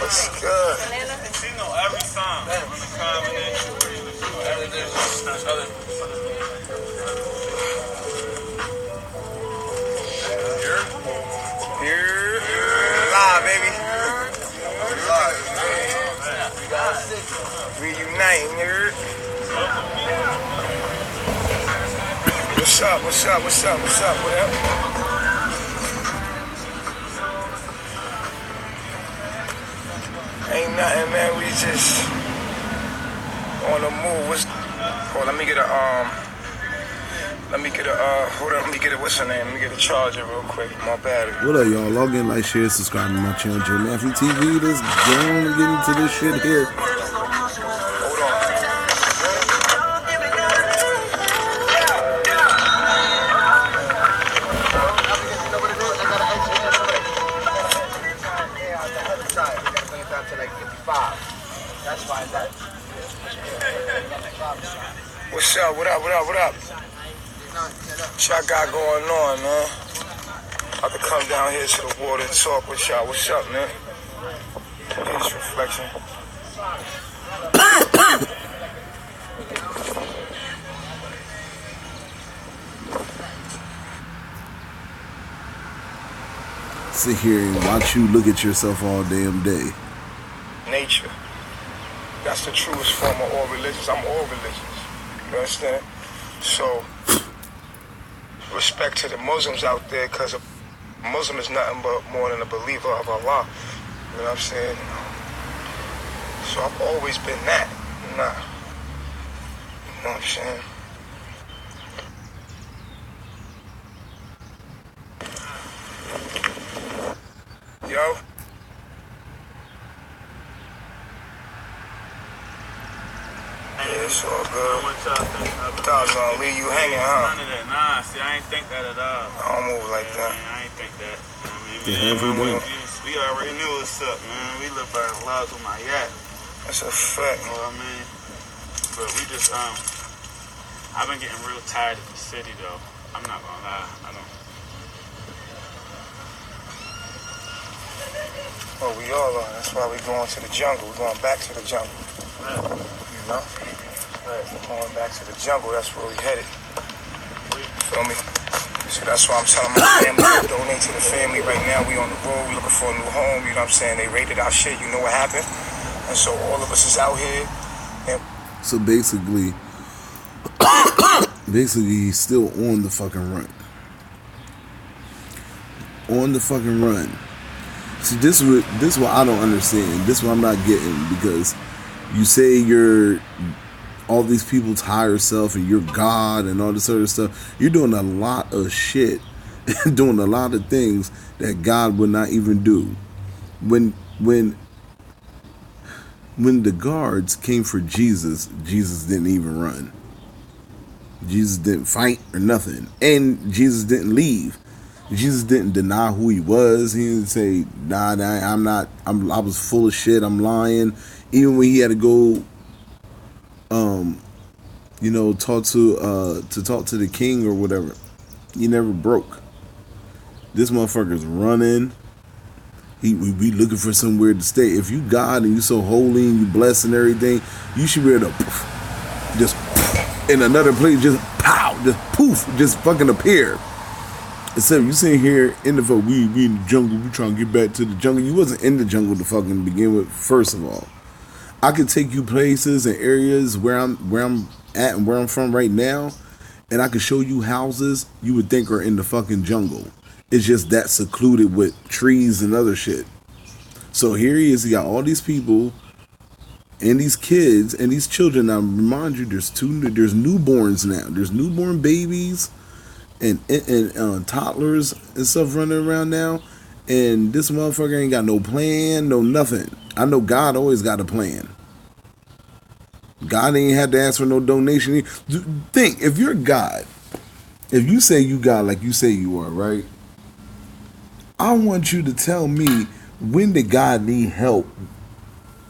What's good? She know every song on the combination. She know everything. Here, live, baby. Reuniting here. What's up? What's up? What's up? What's up? What up? Ain't nothing, man. We just on the move. Hold on, let me get a hold on, let me get a, what's her name? Let me get a charger real quick. My battery. What up, y'all? Log in, like, share, subscribe to my channel, J.Matthew TV. Let's go and get into this shit here. Hold on. What's up? What up? What up? What up? What y'all got going on, man? About to come down here to the water and talk with y'all. What's up, man? Peace, reflection. Sit here and watch you look at yourself all damn day. Nature. That's the truest form of all religions. I'm all religions. You understand? So, respect to the Muslims out there, because a Muslim is nothing but more than a believer of Allah. You know what I'm saying? So I've always been that. Nah. You know what I'm saying? Yo. Yeah, it's all good. Thought I was gonna leave you hanging, huh? None of that. Nah, see, I ain't think that at all. I don't move like that. I ain't think that. We already knew what's up, man. We live by the laws with my yacht. That's a fact. You know what I mean? But we just, I've been getting real tired of the city, though. I'm not gonna lie. I don't. Well, we all are. That's why we're going to the jungle. We're going back to the jungle. You know? Right. We're going back to the jungle. That's where we headed. Feel me? So that's why I'm telling my family to donate to the family right now. We on the road. We looking for a new home. You know what I'm saying? They raided our shit. You know what happened? And so all of us is out here. And So basically, he's still on the fucking run. On the fucking run. See, this is what I don't understand. This is what I'm not getting, because you say you're all these people's higher self and you're God and all this other stuff. You're doing a lot of shit, doing a lot of things that God would not even do. When the guards came for Jesus, Jesus didn't even run. Jesus didn't fight or nothing, and Jesus didn't leave. Jesus didn't deny who he was. He didn't say, nah, I'm not, I was full of shit, I'm lying. Even when he had to go, talk to the king or whatever, he never broke. This motherfucker's running. We looking for somewhere to stay. If you God and you so holy and you blessed and everything, you should be able to just in another place, just pow, just poof, just fucking appear. Except you sitting here in the we in the jungle, we trying to get back to the jungle. You wasn't in the jungle to fucking begin with. First of all, I could take you places and areas where I'm at and where I'm from right now, and I could show you houses you would think are in the fucking jungle. It's just that secluded with trees and other shit. So here he is. He got all these people and these kids and these children. Now, remind you, there's newborns now. There's newborn babies and toddlers and stuff running around now. And this motherfucker ain't got no plan, no nothing. I know God always got a plan. God ain't had to ask for no donation. Think, if you're God, if you say you God like you say you are, right? I want you to tell me, when did God need help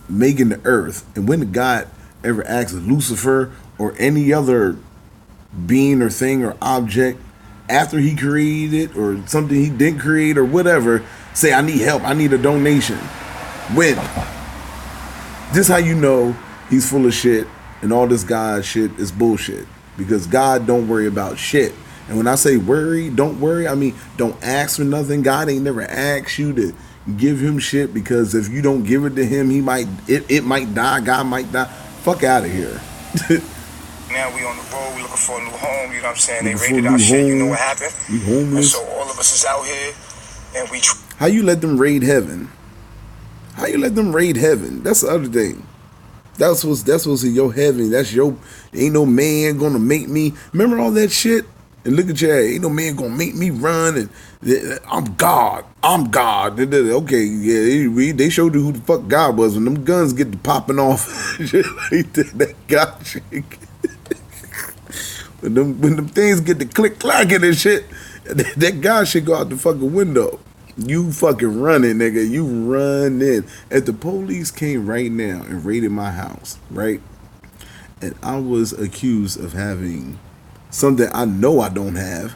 making the earth? And when did God ever ask Lucifer or any other being or thing or object, after he created or something he didn't create or whatever, say, I need help, I need a donation. When? This how you know he's full of shit and all this God shit is bullshit. Because God don't worry about shit. And when I say worry, don't worry, I mean, don't ask for nothing. God ain't never asked you to give him shit, because if you don't give it to him, it might die, God might die. Fuck out of here. Now we on the road, we looking for a new home, you know what I'm saying? They raided our shit, you know what happened? We homeless. And so all of us is out here, and we... How you let them raid heaven? How you let them raid heaven? That's the other thing. That's what's in your heaven. That's your... Ain't no man gonna make me... Remember all that shit? And look at your ass. Ain't no man gonna make me run, and I'm God. I'm God. Okay, yeah, they showed you who the fuck God was when them guns get to popping off. That God shit. When them things get to click clacking and shit, that God shit go out the fucking window. You fucking running, nigga. You running. If the police came right now and raided my house, right, and I was accused of having something I know I don't have,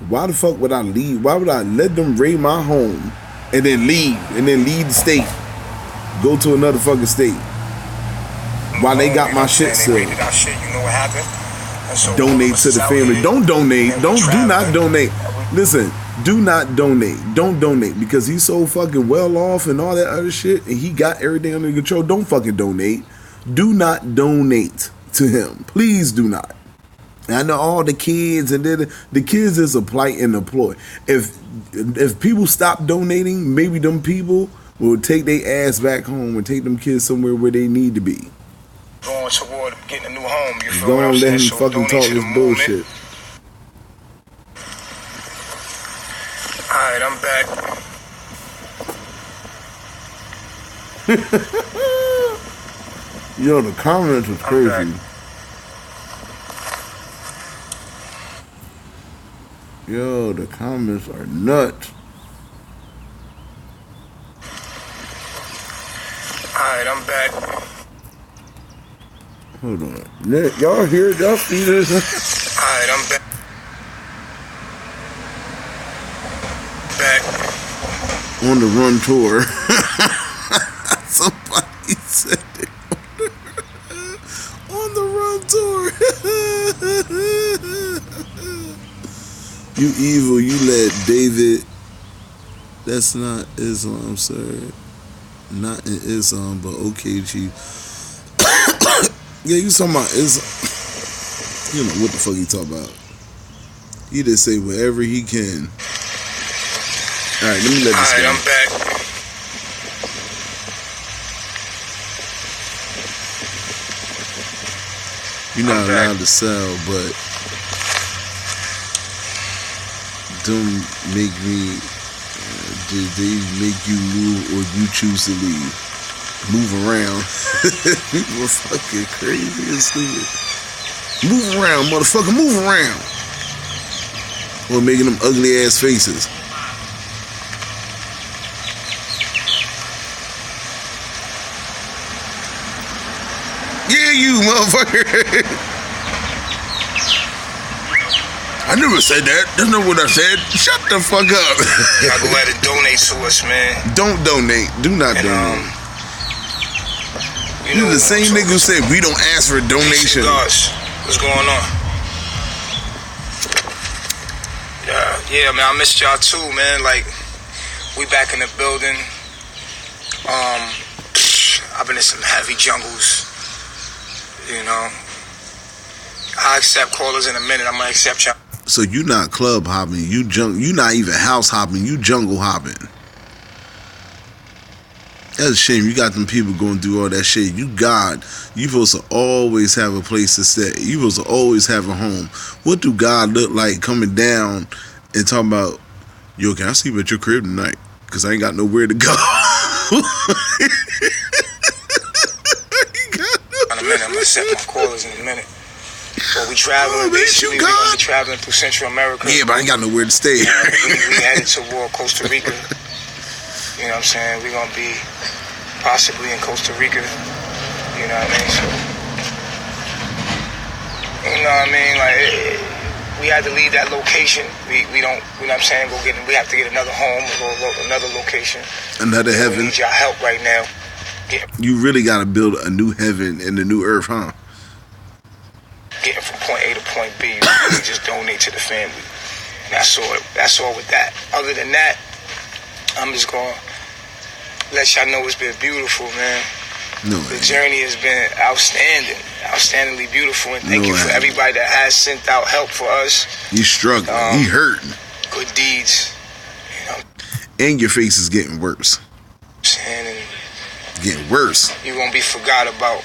why the fuck would I leave? Why would I let them raid my home and then leave the state, go to another fucking state while they got my shit still? They raided our shit, you know what happened? And so donate to the family. Here, don't donate. Do not donate. Listen, do not donate. Don't donate, because he's so fucking well off and all that other shit, and he got everything under control. Don't fucking donate. Do not donate to him. Please do not. I know all the kids, and then the kids is a plight and a ploy. If people stop donating, maybe them people will take their ass back home and take them kids somewhere where they need to be. Going toward getting a new home, you feel Go what I'm on, let saying? him fucking talk this bullshit. Alright, I'm back. Yo, the comments was crazy. Yo, the comments are nuts. Alright, I'm back. Hold on. Y'all hear? Y'all see this? Alright, I'm back. On the run tour. Somebody said it. On the run tour. You evil. You let David. That's not Islam, sir. Not in Islam, but okay, Chief. Yeah, you talking about Islam. You know what the fuck he talking about. He just say whatever he can. Alright, let me let this go. Alright, I'm back. You're not allowed to sell, but don't make me. Did they make you move, or you choose to leave? Move around. People are fucking crazy and stupid. Move around, motherfucker. Move around. Or making them ugly ass faces. Yeah, you motherfucker. I never said that. That's not what I said. Shut the fuck up. Y'all go ahead and donate to us, man. Don't donate. Do not donate. You the same nigga who said we don't ask for a donation. What's going on? Yeah, man, I missed y'all too, man. Like, we back in the building. I've been in some heavy jungles, you know. I accept callers in a minute. I'm gonna accept y'all. So you not club hopping, you not even house hopping, you jungle hopping. That's a shame. You got them people going through all that shit. You God, you supposed to always have a place to stay. You supposed to always have a home. What do God look like coming down and talking about, yo, can I sleep at your crib tonight? Because I ain't got nowhere to go. In a minute, I'm gonna accept my callers in a minute. Well, we traveling, basically, we're gonna be traveling through Central America. Yeah, but I ain't got nowhere to stay. we headed toward Costa Rica. You know what I'm saying? We're gonna be possibly in Costa Rica. You know what I mean? So, you know what I mean? Like, we had to leave that location. We don't, you know what I'm saying, we have to get another home, another location. Another heaven. We need y'all help right now. You really got to build a new heaven and a new earth, huh? Getting from point A to point B, you really just donate to the family. And that's all with that. Other than that, I'm just going to let y'all know it's been beautiful, man. No, the journey has been outstandingly beautiful, and thank you for everybody that has sent out help for us. You struggling, you hurting. Good deeds, you know. And your face is getting worse. And getting worse. You won't be forgot about.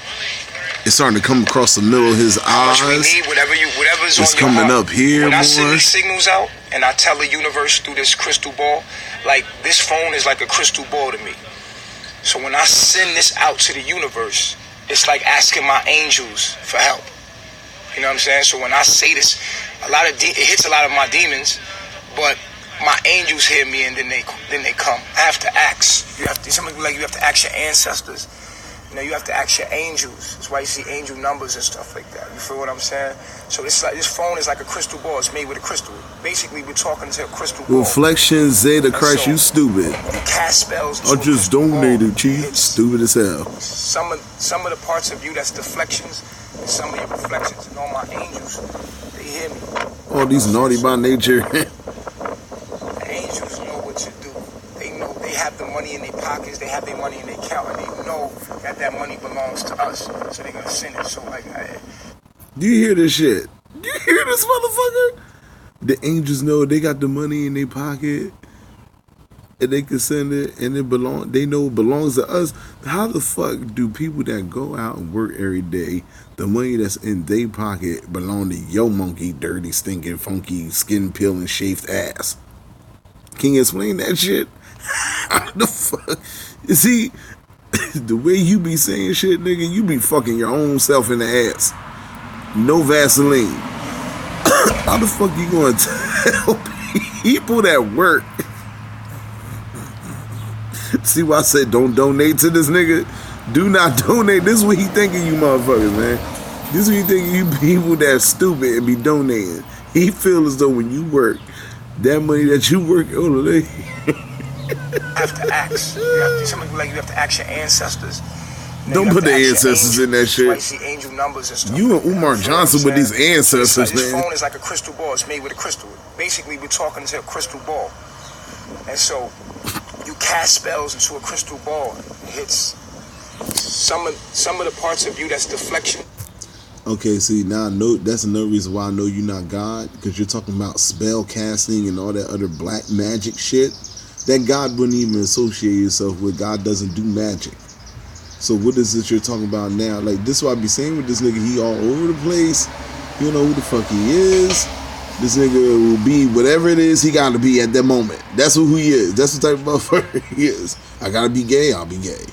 It's starting to come across the middle of his eyes. We need whatever's it's on your coming heart. Up here when more. I send these signals out and I tell the universe through this crystal ball, like this phone is like a crystal ball to me. So when I send this out to the universe, it's like asking my angels for help. You know what I'm saying? So when I say this, it hits a lot of my demons, but my angels hear me and then they come. I have to ask. You have to ask your ancestors. You know, you have to ask your angels. That's why you see angel numbers and stuff like that. You feel what I'm saying? So it's like this phone is like a crystal ball. It's made with a crystal. Basically, we're talking to a crystal ball. Reflection, Zeta Christ, you stupid. You cast spells. I just donated, chief. Stupid as hell. Some of the parts of you that's deflections, and some of your reflections, and all my angels, they hear me. All these naughty by nature. Angels know what to do. They know they have the money in their pockets. They have their money in their account, and they know that money belongs to us. So they're gonna send it. So do you hear this shit? Do you hear this motherfucker? The angels know they got the money in their pocket, and they can send it, and they know it belongs to us. How the fuck do people that go out and work every day, the money that's in their pocket belong to your monkey, dirty, stinking, funky, skin peeling, shaved ass? Can you explain that shit? How the fuck? See, the way you be saying shit, nigga, you be fucking your own self in the ass. No Vaseline. How the fuck you gonna tell people that work? See why I said don't donate to this nigga? Do not donate. This is what he thinking, you motherfuckers, man. This is what he thinking, you people that stupid and be donating. He feel as though when you work, that money that you work on, you have to ask. You have to ask your ancestors. Don't put the ancestors in that shit. See angel numbers and stuff. You and Umar Johnson with these ancestors, man. This phone is like a crystal ball. It's made with a crystal. Basically, we're talking to a crystal ball. And so, you cast spells into a crystal ball. It hits some of the parts of you that's deflection. Okay, see, now I know that's another reason why I know you're not God, because you're talking about spell casting and all that other black magic shit that God wouldn't even associate yourself with. God doesn't do magic. So what is it you're talking about now? Like, this is what I be saying with this nigga. He all over the place. You don't know who the fuck he is. This nigga will be whatever it is he got to be at that moment. That's who he is. That's the type of motherfucker he is. I got to be gay, I'll be gay.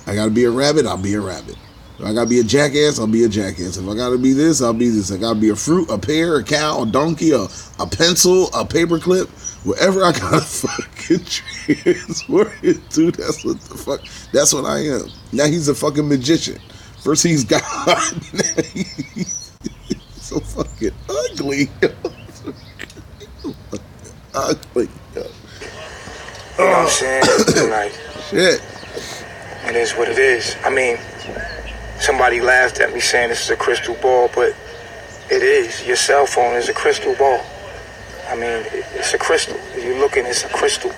I got to be a rabbit, I'll be a rabbit. If I got to be a jackass, I'll be a jackass. If I got to be this, I'll be this. I got to be a fruit, a pear, a cow, a donkey, a pencil, a paperclip. Wherever I got to fucking transfer it to, that's what the fuck, that's what I am. Now he's a fucking magician. First he's God. Now he's so fucking ugly. Ugly. You know what I'm saying? Like, shit. It is what it is. I mean, somebody laughed at me saying this is a crystal ball, but it is. Your cell phone is a crystal ball. I mean, it's a crystal. You're looking, it's a crystal.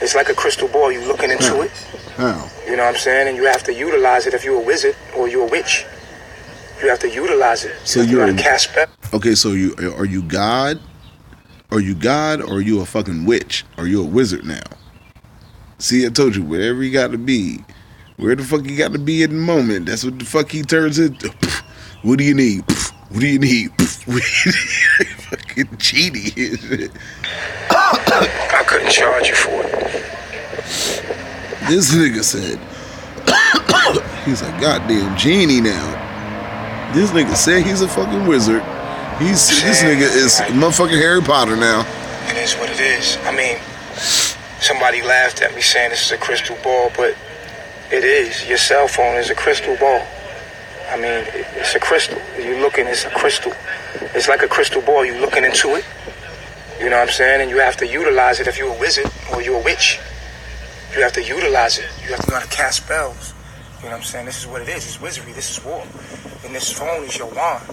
It's like a crystal ball. You're looking into it. How? You know what I'm saying? And you have to utilize it if you're a wizard or you're a witch. You have to utilize it. So you're a cast spell. Okay, so are you God? Are you God or are you a fucking witch? Are you a wizard now? See, I told you, wherever you got to be, where the fuck you got to be at the moment, that's what the fuck he turns into. What do you need? What do you need? Fucking genie. I couldn't charge you for it. This nigga said, he's a goddamn genie now. This nigga said he's a fucking wizard. This nigga is motherfucking Harry Potter now. It is what it is. I mean, somebody laughed at me saying this is a crystal ball, but it is. Your cell phone is a crystal ball. I mean, it's a crystal. You're looking, it's a crystal. It's like a crystal ball. You're looking into it. You know what I'm saying? And you have to utilize it if you're a wizard or you're a witch. You have to utilize it. You have to know how to cast spells. You know what I'm saying? This is what it is. It's wizardry. This is war. And this phone is your wand.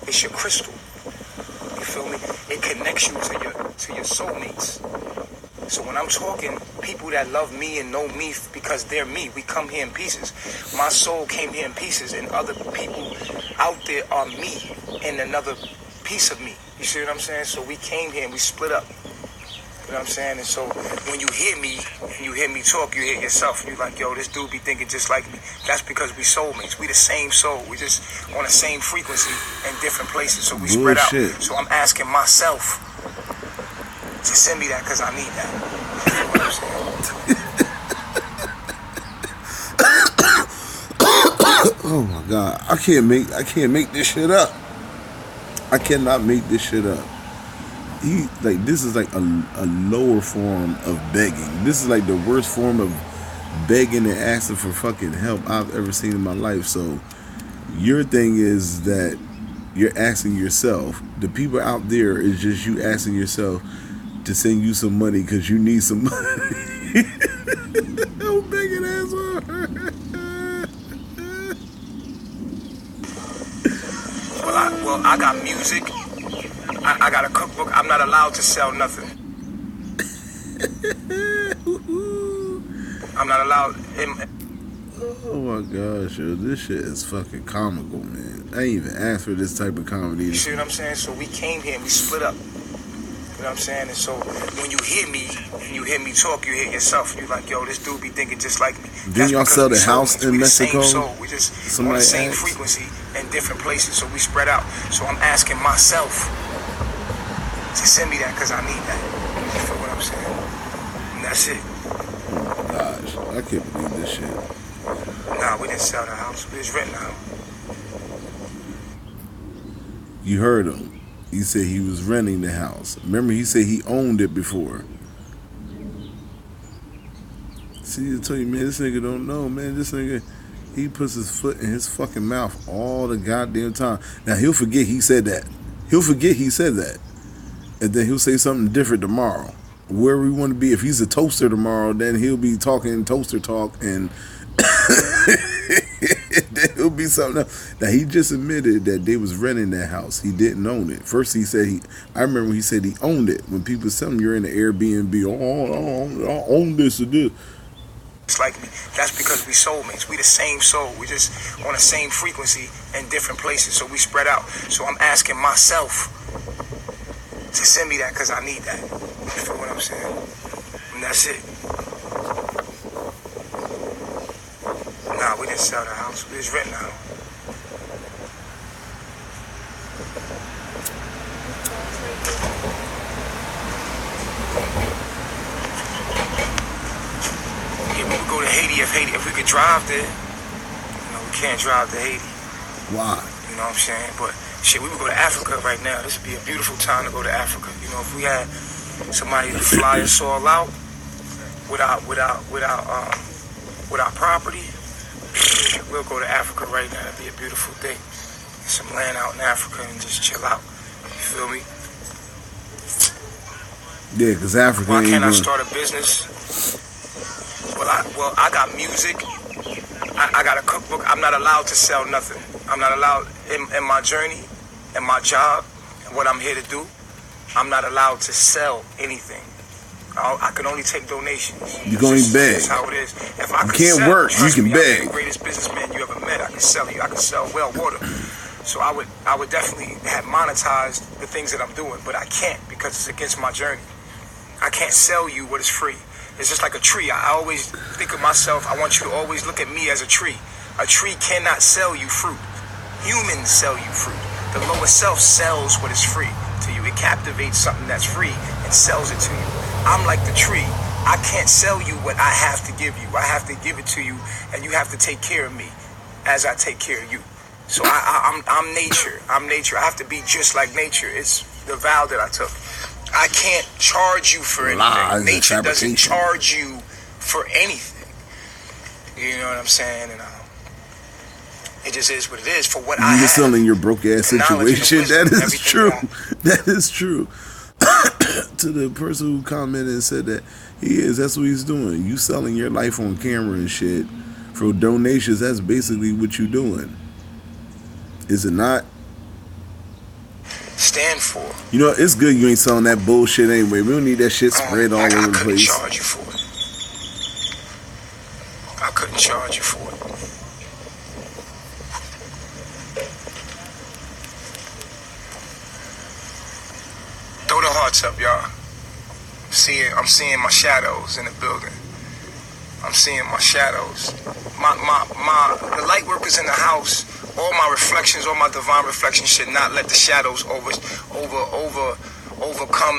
It's your crystal. You feel me? It connects you to your soulmates. So when I'm talking, people that love me and know me because they're me, we come here in pieces. My soul came here in pieces, and other people out there are me and another piece of me. You see what I'm saying? So we came here and we split up. You know what I'm saying? And so when you hear me and you hear me talk, you hear yourself and you're like, yo, this dude be thinking just like me. That's because we soulmates. We the same soul. We just on the same frequency in different places. So we spread out. So I'm asking myself to send me that because I need that. You know what I'm saying? Oh my God, I can't make this shit up. I cannot make this shit up. This is like a lower form of begging. This is like the worst form of begging and asking for fucking help I've ever seen in my life. So your thing is that you're asking yourself. The people out there is just you asking yourself to send you some money because you need some money. Oh, begging asshole. Well, I got music. I got a cookbook. I'm not allowed to sell nothing. I'm not allowed. Oh my gosh, yo, this shit is fucking comical, man. I ain't even asked for this type of comedy. You see what I'm saying? So we came here and we split up. You know what I'm saying? And so when you hear me and you hear me talk, you hear yourself and you're like, yo, this dude be thinking just like me. Didn't y'all sell the house in Mexico? We just on the same frequency in different places, so we spread out. So I'm asking myself to send me that because I need that. You feel what I'm saying? And that's it. Oh gosh, I can't believe this shit. Nah, we didn't sell the house. We was renting the house. You heard him. He said he was renting the house. Remember, he said he owned it before. See, I tell you, man, this nigga don't know, man. This nigga, he puts his foot in his fucking mouth all the goddamn time. Now, he'll forget he said that. He'll forget he said that. And then he'll say something different tomorrow. Where we want to be, if he's a toaster tomorrow, then he'll be talking toaster talk and then it'll be something else. Now, he just admitted that they was renting that house. He didn't own it. First he said I remember he said he owned it. When people tell him you're in the Airbnb, I own this or this. It's like me. That's because we soulmates. We the same soul. We just on the same frequency in different places, so we spread out. So I'm asking myself to send me that because I need that. You feel what I'm saying? And that's it. Nah, we didn't sell the house. We was renting the house. Yeah, we would go to Haiti if we could drive there. You know, we can't drive to Haiti. Why? You know what I'm saying? But shit, we would go to Africa right now. This would be a beautiful time to go to Africa. You know, if we had somebody to fly us all out with our property, we'll go to Africa right now. It'd be a beautiful thing. Get some land out in Africa and just chill out. You feel me? Yeah, because Africa. Why can't I start a business? Well, I got music. I got a cookbook. I'm not allowed to sell nothing. I'm not allowed in my journey, in my job, and what I'm here to do. I'm not allowed to sell anything. I can only take donations. You can only beg. That's how it is. If I you can't sell, work. You can beg. I'm the greatest businessman you ever met. I can sell you. I can sell well water. So I would definitely have monetized the things that I'm doing, but I can't because it's against my journey. I can't sell you what is free. It's just like a tree. I always think of myself. I want you to always look at me as a tree. A tree cannot sell you fruit. Humans sell you fruit. The lower self sells what is free to you. It captivates something that's free and sells it to you. I'm like the tree. I can't sell you what I have to give you. I have to give it to you, and you have to take care of me as I take care of you. So I'm nature. I'm nature. I have to be just like nature. It's the vow that I took. I can't charge you for anything. Nature doesn't charge you for anything. You know what I'm saying? And it just is what it is for what You I were have. still in your broke ass The knowledge and the situation. wisdom, That is everything true. that That is true. To the person who commented and said that that's what he's doing. You selling your life on camera and shit for donations. That's basically what you doing. Is it not? stand for. You know, it's good you ain't selling that bullshit anyway. We don't need that shit spread all over the place. I couldn't charge you for it. I couldn't charge you for it. Throw the hearts up, y'all. I'm seeing my shadows in the building. I'm seeing my shadows. The light workers in the house, all my reflections, all my divine reflections should not let the shadows overcome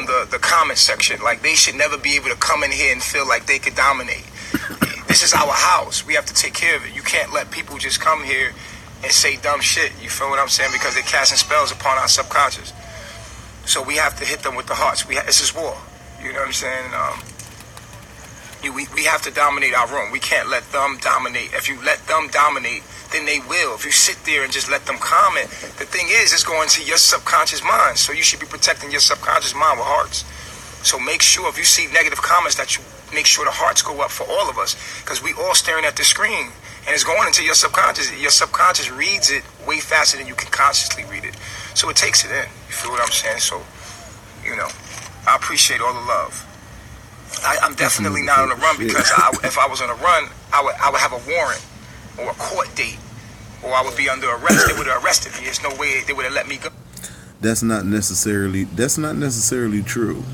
the comment section. Like, they should never be able to come in here and feel like they could dominate. This is our house. We have to take care of it. You can't let people just come here and say dumb shit. You feel what I'm saying? Because they're casting spells upon our subconscious. So we have to hit them with the hearts. This is war. You know what I'm saying? We have to dominate our room. We can't let them dominate. If you let them dominate, then they will. If you sit there and just let them comment, the thing is, it's going to your subconscious mind. So you should be protecting your subconscious mind with hearts. So make sure if you see negative comments that you make sure the hearts go up for all of us, because we all staring at the screen and it's going into your subconscious. Your subconscious reads it way faster than you can consciously read it. So it takes it in. You feel what I'm saying? So, I appreciate all the love. I'm definitely not on the run because if I was on a run, I would have a warrant or a court date, or I would be under arrest. They would have arrested me. There's no way they would have let me go. That's not necessarily true.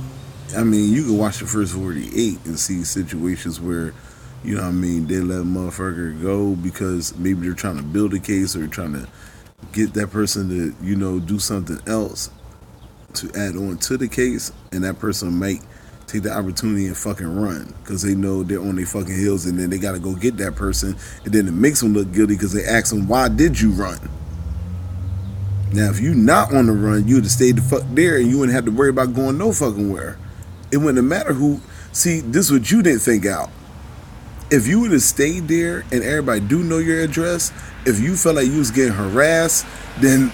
I mean, you can watch the first 48 and see situations where, they let a motherfucker go because maybe they're trying to build a case or trying to get that person to, do something else to add on to the case, and that person might take the opportunity and fucking run because they know they're on their fucking heels, and then they got to go get that person, and then it makes them look guilty because they ask them, why did you run? Now, if you not on the run, you'd have stayed the fuck there and you wouldn't have to worry about going no fucking where. It wouldn't matter who. See, this is what you didn't think out. If you would have stayed there and everybody do know your address, if you felt like you was getting harassed, then,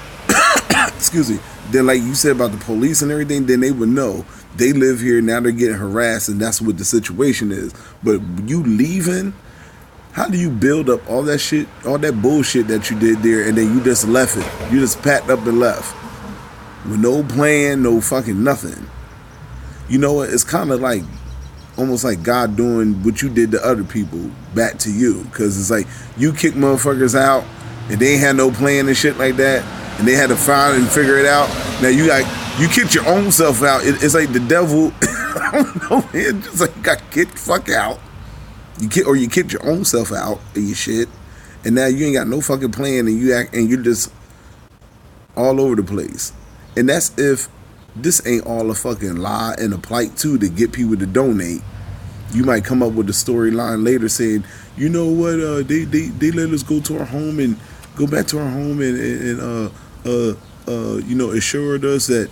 excuse me, then like you said about the police and everything, then they would know. They live here, now they're getting harassed, and that's what the situation is. But you leaving, how do you build up all that shit, all that bullshit that you did there, and then you just left it? You just packed up and left. With no plan, no fucking nothing. You know what? It's kind of like, almost like God doing what you did to other people back to you. Because it's like, you kick motherfuckers out, and they ain't had no plan and shit like that, and they had to find and figure it out. Now you kicked your own self out. It's like the devil, I don't know, man, just like got kicked the fuck out. You kicked your own self out of your shit, and now you ain't got no fucking plan, and you're just all over the place. And that's if this ain't all a fucking lie and a plight too to get people to donate. You might come up with a storyline later saying, you know what, they let us go to our home and go back to our home and assured us that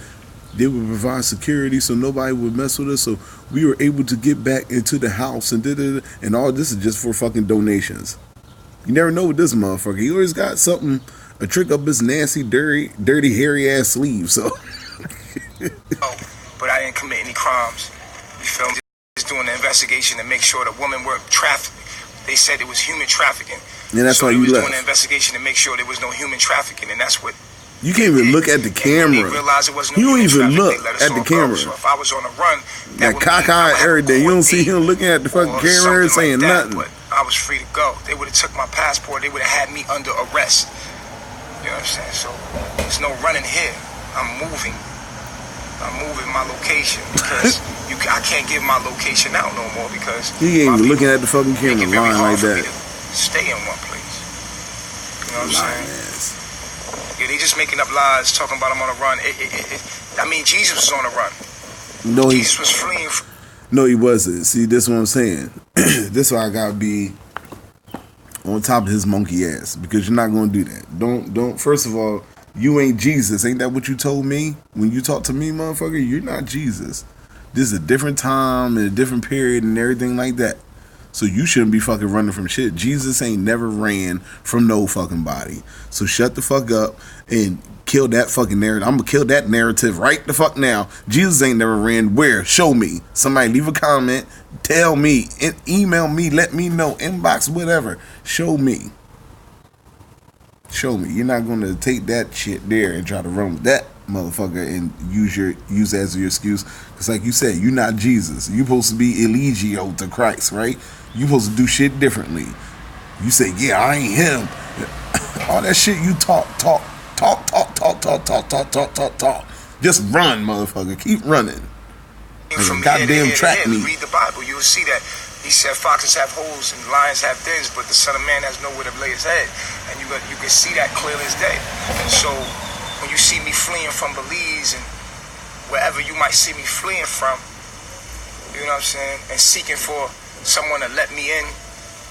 they would provide security so nobody would mess with us, so we were able to get back into the house and and all this is just for fucking donations. You never know with this motherfucker. He always got something, a trick up his nasty, dirty, hairy ass sleeve. So, but I didn't commit any crimes. You feel me? Just doing the investigation to make sure the women were trafficked. They said it was human trafficking. And that's why you left. Doing the investigation to make sure there was no human trafficking, and that's what. You can't even look at the camera. You don't even look at the camera. So if I was on a run, that cockeyed everything. You don't see him looking at the fucking camera and saying nothing. But I was free to go. They would have took my passport. They would have had me under arrest. You know what I'm saying? So there's no running here. I'm moving my location because I can't give my location out no more because he ain't even looking at the fucking camera lying like that. Stay in one place. You know what I'm saying? Yeah, they just making up lies, talking about I'm on a run. I mean, Jesus was on a run. No, Jesus was fleeing. No, he wasn't. See, this is what I'm saying. This is why I gotta be on top of his monkey ass, because you're not gonna do that. Don't. First of all, you ain't Jesus. Ain't that what you told me when you talked to me, motherfucker? You're not Jesus. This is a different time and a different period and everything like that. So you shouldn't be fucking running from shit. Jesus ain't never ran from no fucking body. So shut the fuck up and kill that fucking narrative. I'm gonna kill that narrative right the fuck now. Jesus ain't never ran. Where? Show me. Somebody leave a comment. Tell me. Email me. Let me know. Inbox, whatever. Show me. Show me. You're not gonna take that shit there and try to run with that motherfucker and use as your excuse. Because like you said, you're not Jesus. You're supposed to be eligio to Christ, right? You're supposed to do shit differently. You say, yeah, I ain't him. All that shit you talk. Just run, motherfucker. Keep running. Like a goddamn track meet. Read the Bible, you'll see that he said foxes have holes and lions have dens, but the Son of Man has nowhere to lay his head. And you can see that clearly as day. And so when you see me fleeing from Belize and wherever you might see me fleeing from, you know what I'm saying, and seeking for someone to let me in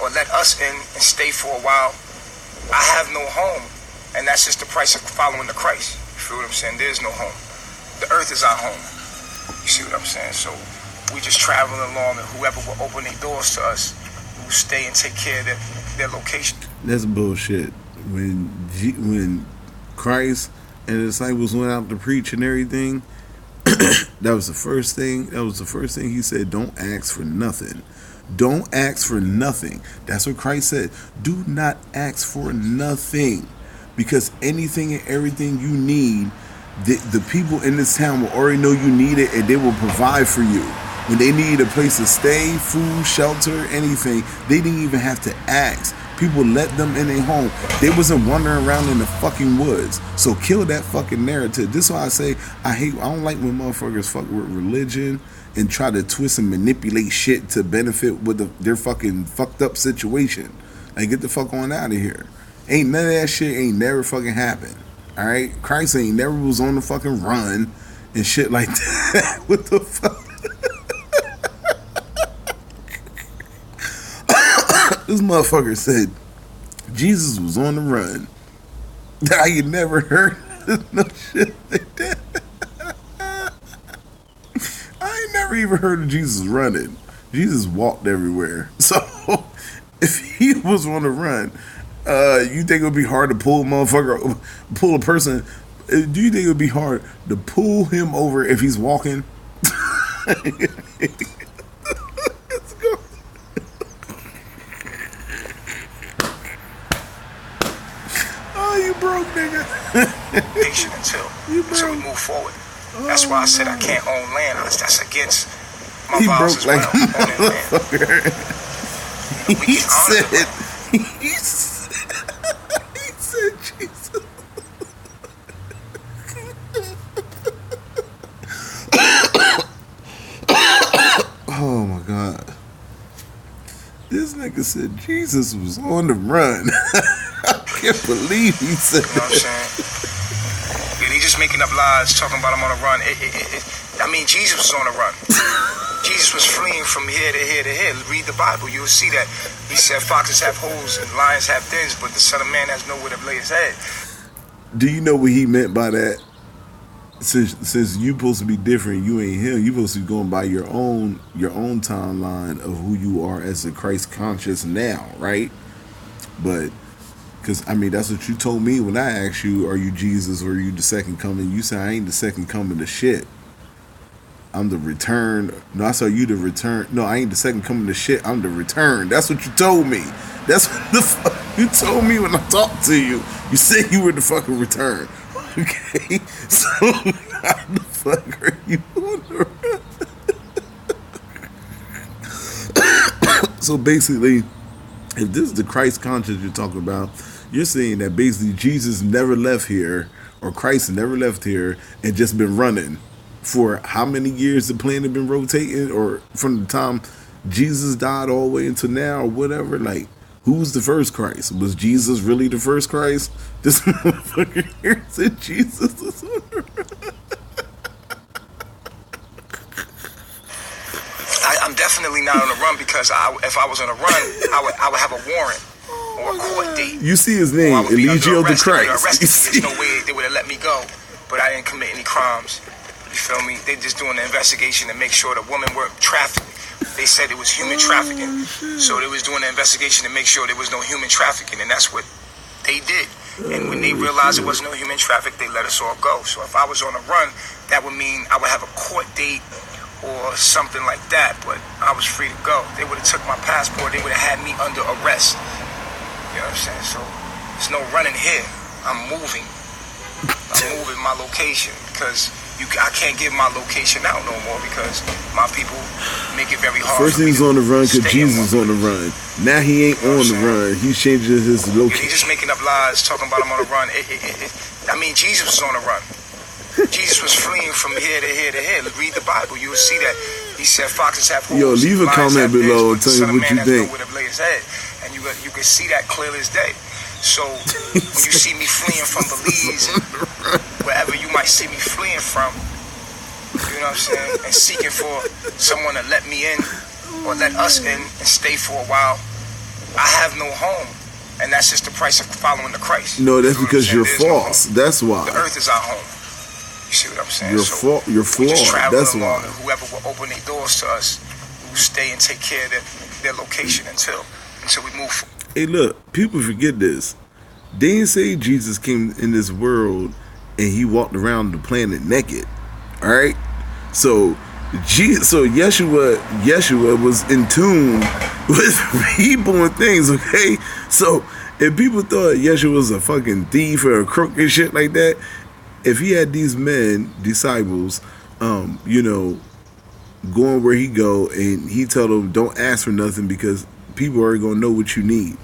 or let us in and stay for a while, I have no home. And that's just the price of following the Christ. You feel what I'm saying? There's no home. The earth is our home. You see what I'm saying? So we just traveling along, and whoever will open their doors to us will stay and take care of their location. That's bullshit. When Christ and the disciples went out to preach and everything, that was the first thing he said. Don't ask for nothing. Don't ask for nothing. That's what Christ said. Do not ask for nothing, because anything and everything you need, the people in this town will already know you need it, and they will provide for you. When they need a place to stay, food, shelter, anything, they didn't even have to ask. People let them in their home. They wasn't wandering around in the fucking woods. So kill that fucking narrative. This is why I say I don't like when motherfuckers fuck with religion and try to twist and manipulate shit to benefit with their fucking fucked up situation. Like, get the fuck on out of here. Ain't none of that shit ain't never fucking happened. Alright? Christ ain't never was on the fucking run and shit like that. What the fuck? This motherfucker said Jesus was on the run. I ain't never heard no shit like that. I ain't never even heard of Jesus running. Jesus walked everywhere. So if he was on the run, you think it would be hard to pull a person? Do you think it would be hard to pull him over if he's walking? Let's go. Oh, you broke, nigga. Patient until we move forward. That's why I said I can't own land. That's against my vows as well. Owning land. He said Jesus. Oh my God. This nigga said Jesus was on the run. I can't believe he said that. You know what I'm saying? Yeah, he just making up lies, talking about him on the run. I mean, Jesus was on the run. Jesus was fleeing from here to here to here. Read the Bible, you'll see that. He said foxes have holes and lions have dens, but the Son of Man has nowhere to lay his head. Do you know what he meant by that? Since you supposed to be different, you ain't him. You supposed to be going by your own timeline of who you are as a Christ conscious now, right? But because I mean, that's what you told me when I asked you, "Are you Jesus or are you the second coming?" You said, "I ain't the second coming to shit. I'm the return." No, I saw you the return. No, I ain't the second coming to shit. I'm the return. That's what you told me. That's what the fuck you told me when I talked to you. You said you were the fucking return. Okay, so how the fuck are you on the run? So basically, if this is the Christ conscience you're talking about, you're saying that basically Jesus never left here, or Christ never left here, and just been running for how many years the planet been rotating, or from the time Jesus died all the way until now, or whatever. Like, who's the first Christ? Was Jesus really the first Christ? This motherfucker here said Jesus is on the run. I'm definitely not on the run, because if I was on a run, I would have a warrant or a court date. You see his name, Eligio the Christ. There's no way they would have let me go, but I didn't commit any crimes. You feel me? They just doing an investigation to make sure the women weren't trafficked. They said it was human trafficking. So they was doing an investigation to make sure there was no human trafficking, and that's what they did. And when they realized it wasn't no human traffic, they let us all go. So if I was on a run, that would mean I would have a court date or something like that, but I was free to go. They would have took my passport, they would have had me under arrest. You know what I'm saying? So there's no running here. I'm moving my location because I can't give my location out no more because my people make it very hard. First he was on the run because Jesus was on the run. Now he ain't on the run. He's changing his location. He's just making up lies, talking about him on the run. I mean, Jesus was on the run. Jesus was fleeing from here to here to here. Read the Bible, you will see that. He said foxes have holes. Yo, leave a comment below and tell me what you think. And you can see that clearly as day. So when you see me fleeing from Belize and wherever you might see me fleeing from, you know what I'm saying, and seeking for someone to let me in or let us in and stay for a while, I have no home. And that's just the price of following the Christ. No, that's because you're false. That's why. The earth is our home. You see what I'm saying? You're flawed. That's why. Whoever will open their doors to us, we will stay and take care of their location until we move forward. Hey, look, people forget this. They didn't say Jesus came in this world and he walked around the planet naked. All right? So Yeshua was in tune with people and things, okay? So if people thought Yeshua was a fucking thief or a crook and shit like that, if he had these men, disciples, going where he go and he tell them don't ask for nothing because people are going to know what you need.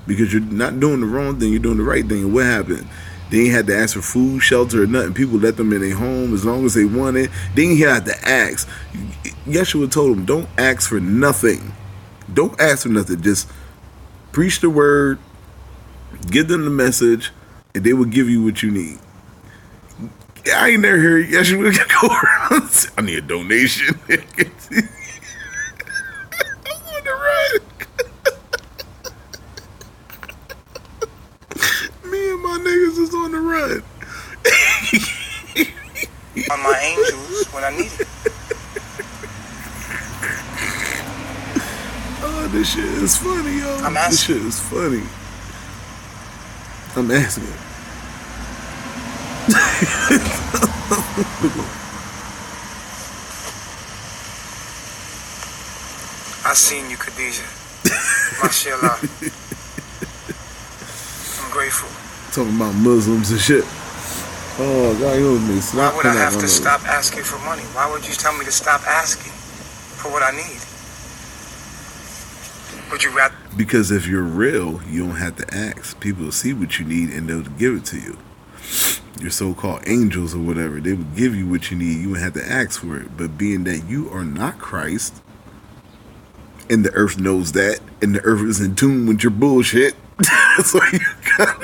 Because you're not doing the wrong thing, you're doing the right thing. And what happened? They ain't had to ask for food, shelter, or nothing. People let them in their home as long as they wanted. They ain't had to ask. Yeshua told them, don't ask for nothing. Don't ask for nothing. Just preach the word, give them the message, and they will give you what you need. I ain't never heard Yeshua go around and say, I need a donation. I'm on the run. Me and my niggas is on the run. On my angels when I need it. Oh, this shit is funny, yo. I'm asking. This shit is funny. I'm asking. I seen you, Khadijah. Mashallah. I'm grateful. Talking about Muslims and shit. Oh, God, you me. Why would I have to stop asking for money? Why would you tell me to stop asking for what I need? Would you rather? Because if you're real, you don't have to ask. People will see what you need and they'll give it to you. Your so-called angels or whatever, they would give you what you need. You wouldn't have to ask for it. But being that you are not Christ, and the earth knows that, and the earth is in tune with your bullshit, so you got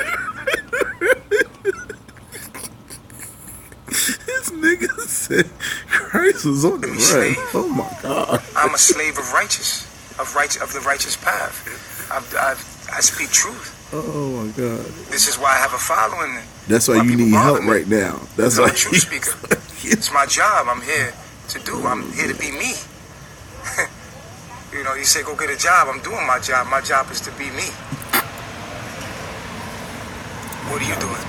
this nigga said Christ was on the run. Oh my God! I'm a slave of the righteous path. I speak truth. Oh my God! This is why I have a following. That's why you need help right now. That's why I'm a true speaker. It's my job. I'm here to do. I'm here to be me. You know, you say go get a job. I'm doing my job. My job is to be me. What are you doing?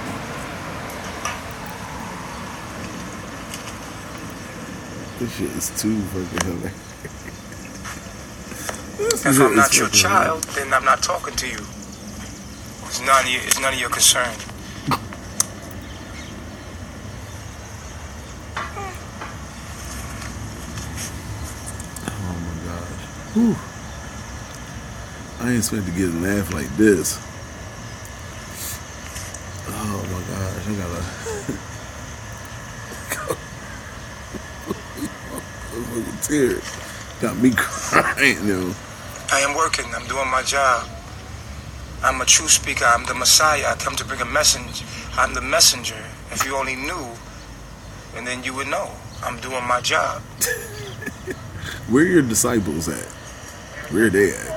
This shit is too fucking hilarious. If I'm not your child, then I'm not talking to you. It's none of your concern. Oh my gosh. Whew. I ain't expect to get a laugh like this. Oh my gosh, I gotta tears. Got me crying, yo. I am working. I'm doing my job. I'm a true speaker. I'm the Messiah. I come to bring a message. I'm the messenger. If you only knew, and then you would know. I'm doing my job. Where are your disciples at? Where are they at?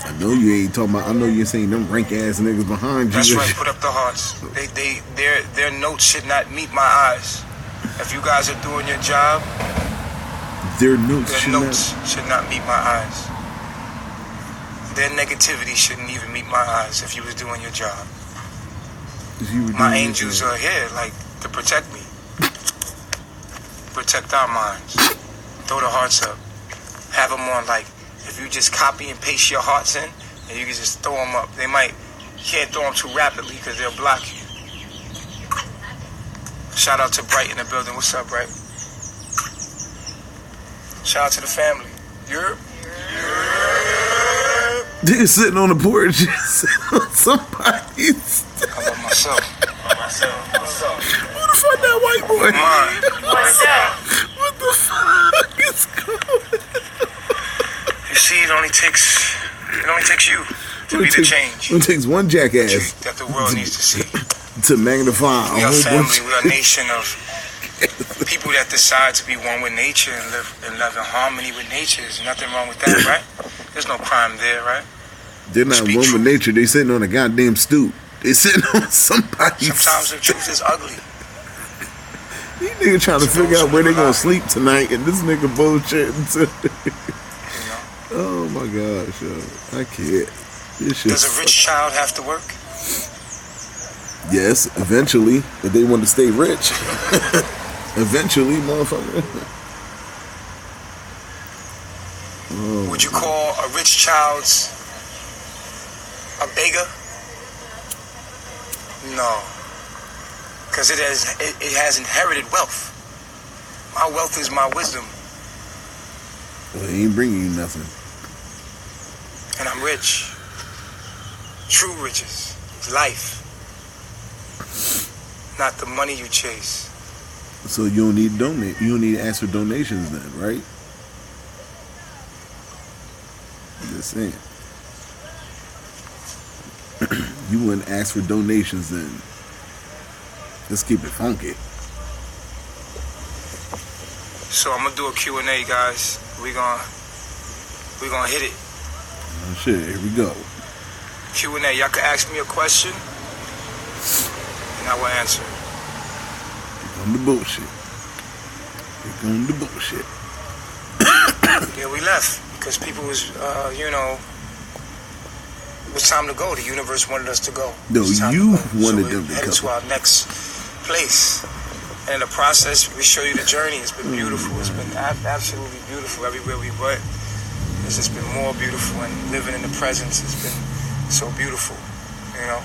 I know you ain't talking about. I know you're saying them rank ass niggas behind you. That's right. Put up the hearts. Their notes should not meet my eyes. If you guys are doing your job, their notes should not meet my eyes. Their negativity shouldn't even meet my eyes if you was doing your job. My angels are here, like, to protect me. Protect our minds. Throw the hearts up. Have them on, like, if you just copy and paste your hearts in, and you can just throw them up. You can't throw them too rapidly because they'll block you. Shout out to Bright in the building. What's up, Bright? Shout out to the family. You're They're sitting on the porch. Somebody's. How about myself? What's up? Who the fuck that white boy? What's up? What the fuck is going? You see, it only takes you to be the change. It takes one jackass that the world needs to see. To magnify we a are whole family. bunch. We are a nation of people that decide to be one with nature and live in harmony with nature. There's nothing wrong with that, right? There's no crime there, right? They're not one with nature. They sitting on a goddamn stoop. They sitting on somebody. Sometimes the truth is ugly. These niggas trying to figure out where they gonna sleep tonight, and this nigga bullshitting. Oh my gosh, yo. I can't. Does a rich child have to work? Yes, eventually, if they want to stay rich. Eventually, motherfucker. Oh. Would you call a rich child's a beggar? No, because it has inherited wealth. My wealth is my wisdom. Well, he ain't bringing you nothing. And I'm rich. True riches. Life. Not the money you chase. So you don't need to donate. You don't need to ask for donations then, right? Just saying. You wouldn't ask for donations then. Let's keep it funky. So I'm gonna do a Q&A, guys. We gonna hit it. Oh shit, here we go. Q&A. Y'all can ask me a question, and I will answer. Here come the bullshit. Here come the bullshit. Yeah, we left because people was, it was time to go. The universe wanted us to go. No, you wanted them to headed come. to our next place. And in the process, we show you the journey. It's been beautiful. It's been absolutely beautiful everywhere we went. It's just been more beautiful, and living in the presence has been so beautiful, you know.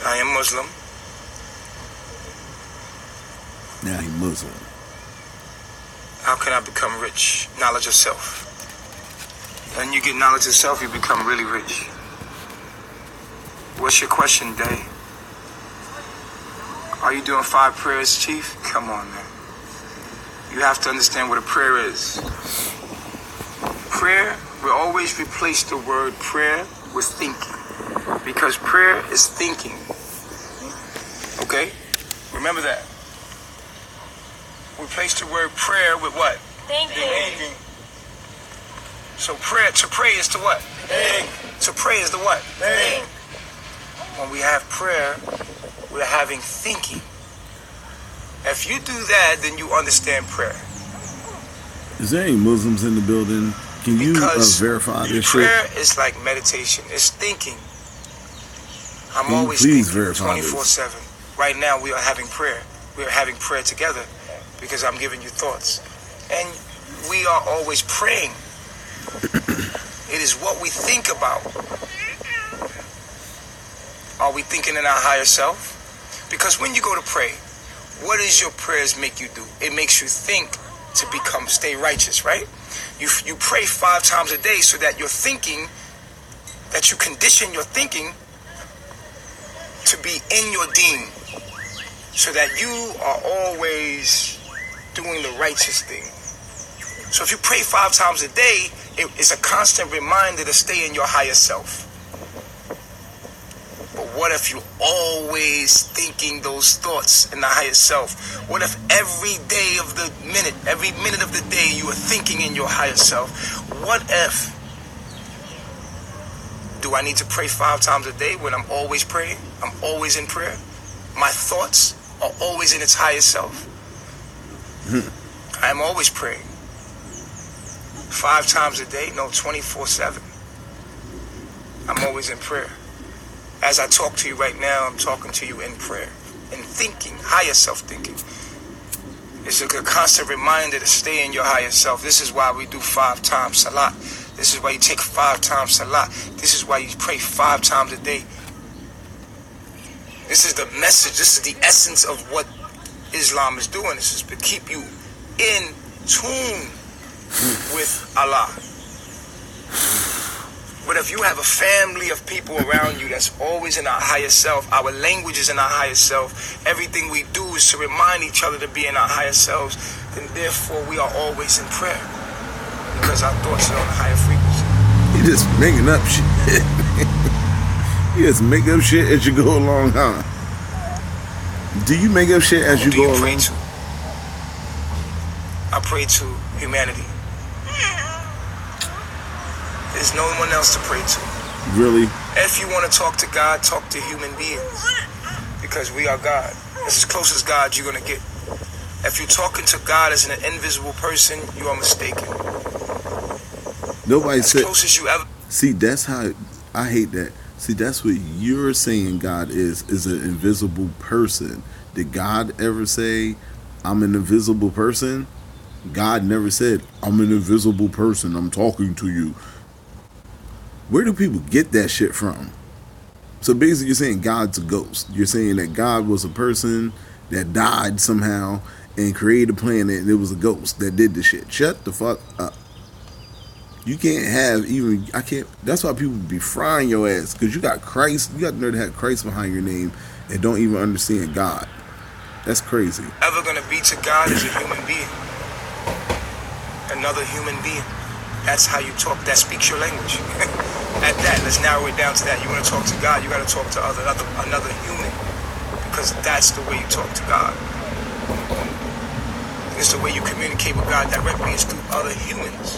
I am Muslim. Now he Muslim. How can I become rich? Knowledge of self. When you get knowledge of self, you become really rich. What's your question, Day? Are you doing 5 prayers, Chief? Come on, man. You have to understand what a prayer is. Prayer, we always replace the word prayer with thinking. Because prayer is thinking. Okay? Remember that. Replace the word prayer with what? Thinking. So to pray is to what? Think. To pray is to what? Think. When we have prayer, we're having thinking. If you do that, then you understand prayer. Is there any Muslims in the building? Can you verify this shit? Prayer is like meditation. It's thinking. I'm always please thinking verify 24/7. Right now, we are having prayer. We are having prayer together because I'm giving you thoughts. And we are always praying. It is what we think about. Are we thinking in our higher self? Because when you go to pray, what does your prayers make you do? It makes you think to stay righteous, right? You pray 5 times a day so that you're thinking, that you condition your thinking to be in your deen, so that you are always doing the righteous thing. So if you pray 5 times a day, it's a constant reminder to stay in your higher self. But What if you're always thinking those thoughts in the higher self? What if every minute of the day you are thinking in your higher self? What if, do I need to pray 5 times a day when I'm always praying? I'm always in prayer. My thoughts are always in its higher self. I'm always praying. 5 times a day? No, 24/7. I'm always in prayer. As I talk to you right now, I'm talking to you in prayer, in thinking, higher self thinking. It's a constant reminder to stay in your higher self. This is why we do 5 times salat. This is why you take 5 times salat. This is why you pray 5 times a day. This is the message. This is the essence of what Islam is doing. This is to keep you in tune with Allah. But if you have a family of people around you that's always in our higher self, our language is in our higher self, everything we do is to remind each other to be in our higher selves, then therefore we are always in prayer. Because our thoughts are on a higher frequency. You just making up shit. You just make up shit as you go along, huh? Do you make up shit as you go along? To? I pray to humanity. There's no one else to pray to. Really? If you want to talk to God, talk to human beings. Because we are God. It's as close as God you're going to get. If you're talking to God as an invisible person, you are mistaken. Nobody as said. Close as you ever. See, that's how I hate that. See, that's what you're saying God is an invisible person. Did God ever say, I'm an invisible person? God never said, I'm an invisible person. I'm talking to you. Where do people get that shit from? So basically you're saying God's a ghost. You're saying that God was a person that died somehow and created a planet and it was a ghost that did the shit. Shut the fuck up. You can't have even, I can't, that's why people be frying your ass. Because you got Christ, you got the nerve to have Christ behind your name and don't even understand God. That's crazy. Ever gonna be to God as a human being. Another human being. That's how you talk. That speaks your language. At that, let's narrow it down to that. You want to talk to God, you got to talk to another human. Because that's the way you talk to God. It's the way you communicate with God directly is through other humans.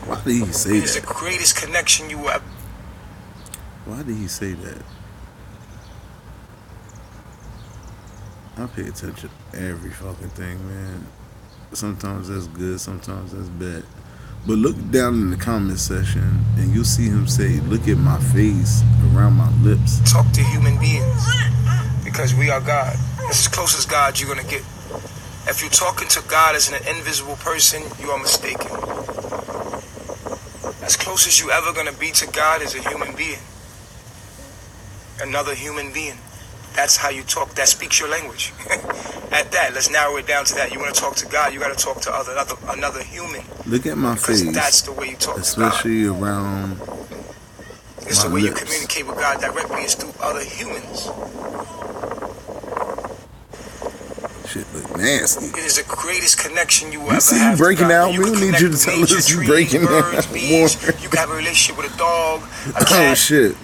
Why did he say that? It's the greatest connection you will ever. Why did he say that? I pay attention to every fucking thing, man. Sometimes that's good, sometimes that's bad. But look down in the comment section and you'll see him say, look at my face, around my lips. Talk to human beings. Because we are God. It's as close as God you're going to get. If you're talking to God as an invisible person, you are mistaken. As close as you ever going to be to God is a human being. Another human being. That's how you talk. That speaks your language. At that, let's narrow it down to that. You want to talk to God, you got to talk to another human. Look at my face. That's the way you talk especially to God. Around it's my the way lips. You communicate with God directly is through other humans. Shit look nasty. It is the greatest connection you will You ever see have. you breaking out? You We don't need you to tell us you trees, breaking birds, out bees. more. You can have a relationship with a dog, a Oh cat. shit.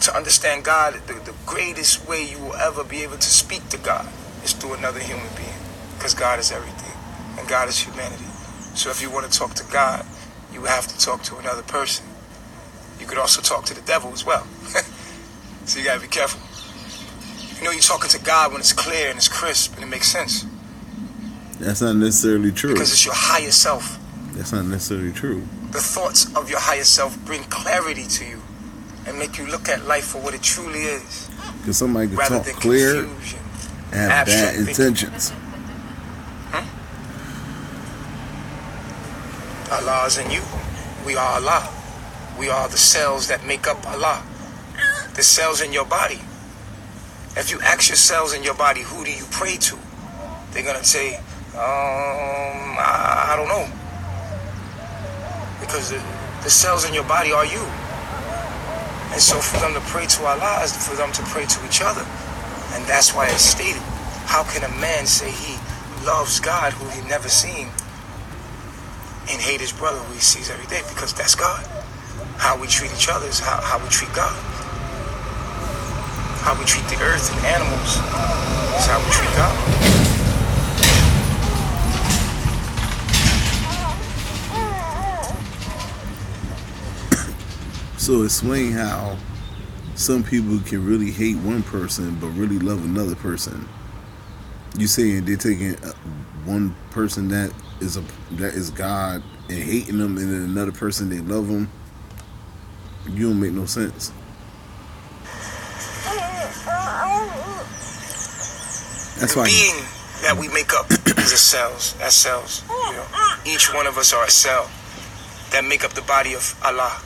To understand God, the greatest way you will ever be able to speak to God is through another human being. Because God is everything. And God is humanity. So if you want to talk to God, you have to talk to another person. You could also talk to the devil as well. So you got to be careful. You know you're talking to God when it's clear and it's crisp and it makes sense. That's not necessarily true. Because it's your higher self. That's not necessarily true. The thoughts of your higher self bring clarity to you and make you look at life for what it truly is. Because somebody can rather talk than clear confusion, and have bad abstract intentions. Allah is in you. We are Allah. We are the cells that make up Allah. The cells in your body. If you ask your cells in your body, who do you pray to? They're going to say, I don't know. Because the cells in your body are you. And so for them to pray to Allah is for them to pray to each other. And that's why it's stated, how can a man say he loves God who he never seen and hate his brother who he sees every day? Because that's God. How we treat each other is how we treat God. How we treat the earth and animals is how we treat God. So explain how some people can really hate one person but really love another person. You saying they're taking one person that is God and hating them, and then another person they love them. You don't make no sense. That's The why being that we make up is a cells. That's cells. You know, each one of us are a cell that make up the body of Allah.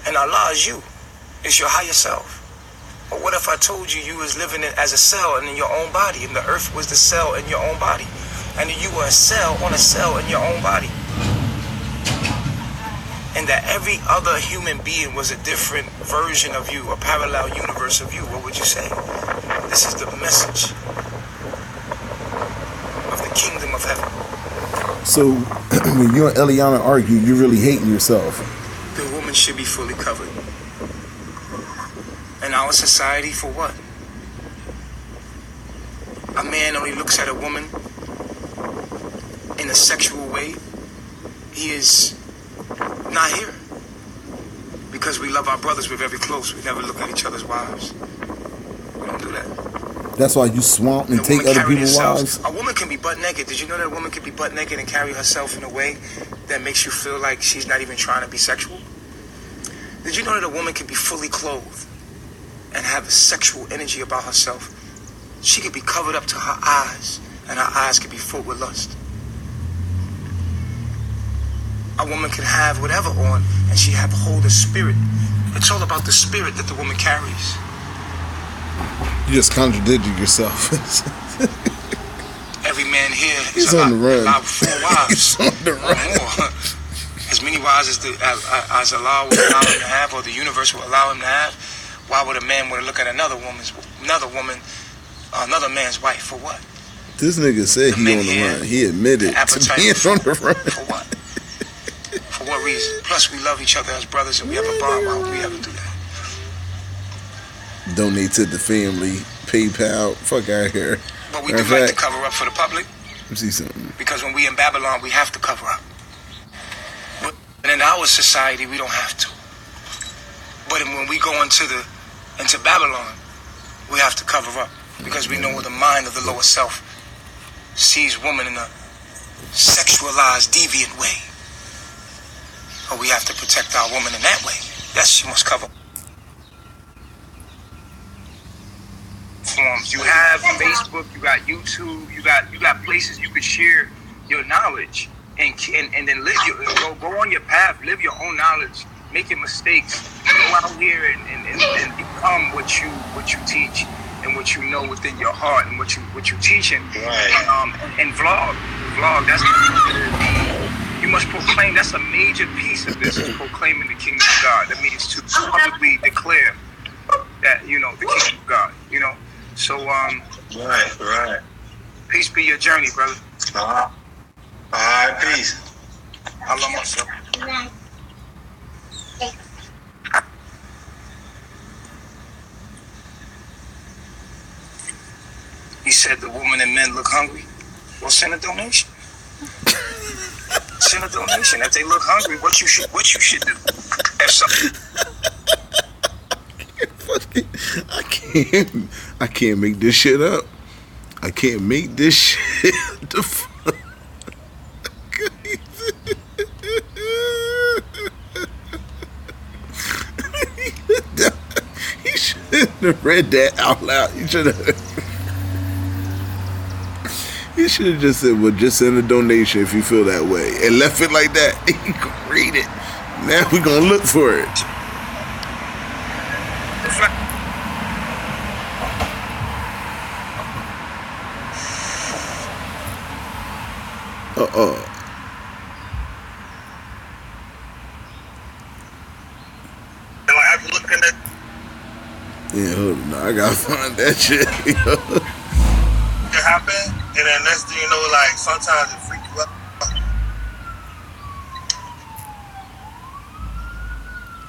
And Allah is you. It's your higher self. But what if I told you you was living as a cell and in your own body, and the earth was the cell in your own body, and you were a cell on a cell in your own body, and that every other human being was a different version of you, a parallel universe of you? What would you say? This is the message of the kingdom of heaven. so. When you and Eliana argue, you're really hating yourself. The woman should be fully covered. In our society, for what? A man only looks at a woman in a sexual way. He is not here. Because we love our brothers, we're very close. We never look at each other's wives. We don't do that. That's why you swamp and take other people's wives. A woman can be butt naked. Did you know that a woman can be butt naked and carry herself in a way that makes you feel like she's not even trying to be sexual? Did you know that a woman can be fully clothed and have a sexual energy about herself? She could be covered up to her eyes, and her eyes could be full with lust. A woman can have whatever on, and she have hold of spirit. It's all about the spirit that the woman carries. You just contradicted yourself. Every man here He's on the run. allowed 4 wives. He's on the run. Or more. As many wives as Allah will allow him to have, or the universe will allow him to have. Why would a man want to look at another man's wife? For what? This nigga said he on the run. He admitted to being on the run. For what? For what reason? Plus, we love each other as brothers, and we have a bond. Why would we ever do that? Donate to the family. PayPal. Fuck out of here. But we do like to cover up for the public. Let me see something. Because when we in Babylon, we have to cover up. But in our society, we don't have to. But when we go into Babylon, we have to cover up. Because we know the mind of the lower self sees woman in a sexualized, deviant way. But we have to protect our woman in that way. Yes, she must cover. You have Facebook, you got YouTube, you got places you could share your knowledge and then go on your path, live your own knowledge, make your mistakes, go out here and become what you teach and what you know within your heart and what you teaching. Right. And vlog. That's you must proclaim. That's a major piece of this, is proclaiming the kingdom of God. That means to publicly declare that the kingdom of God. So right. Peace be your journey, brother. All right, peace. I love myself. He said the woman and men look hungry. Well, send a donation. Send a donation. If they look hungry, what you should do? If something. I can't make this shit up. I can't make this shit the fuck. He shouldn't have read that out loud. He should have just said, well, just send a donation if you feel that way, and left it like that. You can read it. Now we're gonna look for it. Yeah, hold on. I gotta find that shit. It happen, and then next thing you know, like sometimes it freak you out.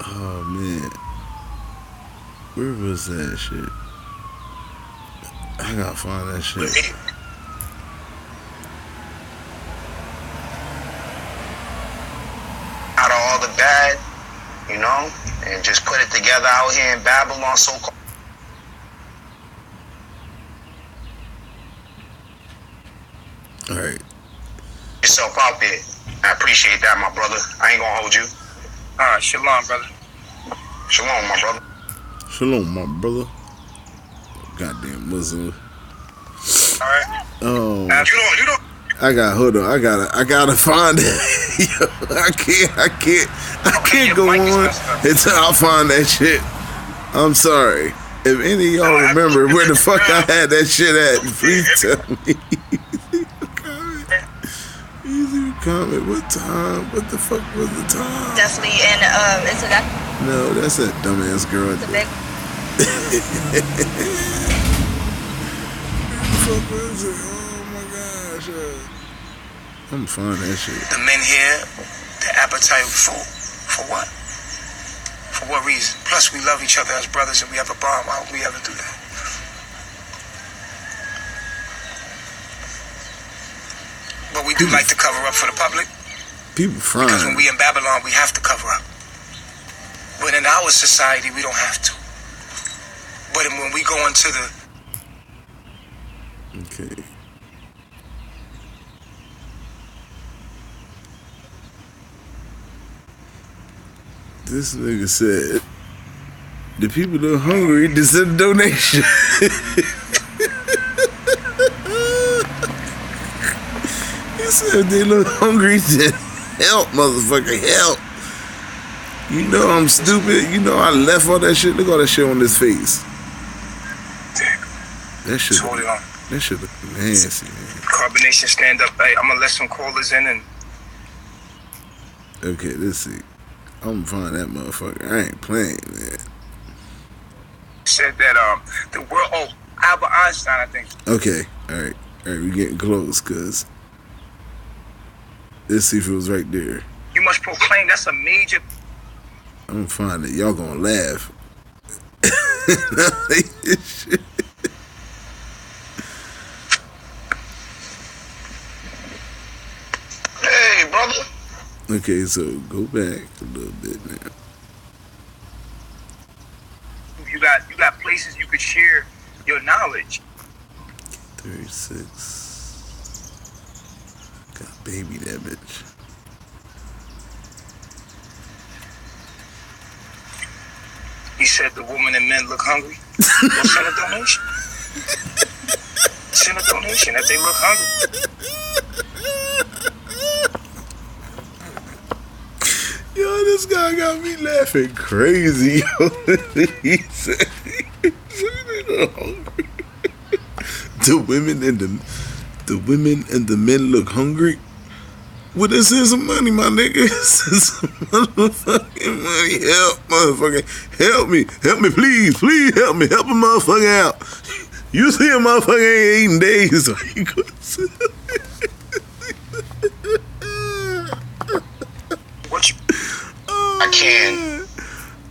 Oh man, where was that shit? I gotta find that shit. Out of all the bad, you know, and just put it together out here in Babylon, so-called. All right. Yourself out there. I appreciate that, my brother. I ain't gonna hold you. All right, shalom, brother. Shalom, my brother. Shalom, my brother. Goddamn Muslim. All right. Oh. You don't. Hold on. I gotta find it. Yo, I can't go on until I find that shit. I'm sorry. If any of y'all remember where the fuck I had that shit at, please tell me. Easy comment. What time? What the fuck was the time? Definitely, and so that. No, that's that dumbass girl. The big. What the fuck was it? Oh my gosh. I'm fine that shit. The men here, the appetite for what? For what reason? Plus, we love each other as brothers and we have a bond. Why would we ever do that? But we do like to cover up for the public. People frying. Because when we in Babylon, we have to cover up. But in our society, we don't have to. But when we go into the... Okay. This nigga said, the people that are hungry, this is a donation. He said, they look hungry, then help, motherfucker, help. You know I'm stupid. You know I left all that shit. Look at all that shit on his face. That shit. Hold it on. That shit look nasty, man. Carbonation stand up. Hey, I'm gonna let some callers in and... Okay, let's see. I'm gonna find that motherfucker. I ain't playing, man. Said that the world. Oh, Albert Einstein, I think. Okay, all right, we getting close, cause let's see if it was right there. You must proclaim that's a major. I'm gonna find it. Y'all gonna laugh. Hey, brother. Okay, so go back a little bit now. You got places you could share your knowledge. 36. Got baby that bitch. He said the woman and men look hungry. Well, send a donation. Send a donation if they look hungry. Yo, this guy got me laughing crazy. Yo. He said they look hungry. The women and the men look hungry. Well, this is some money, my nigga. This is some motherfucking money. Help, motherfucker. Help me, please help me. Help a motherfucker out. You see a motherfucker ain't eating days, so he goes. What you? I can.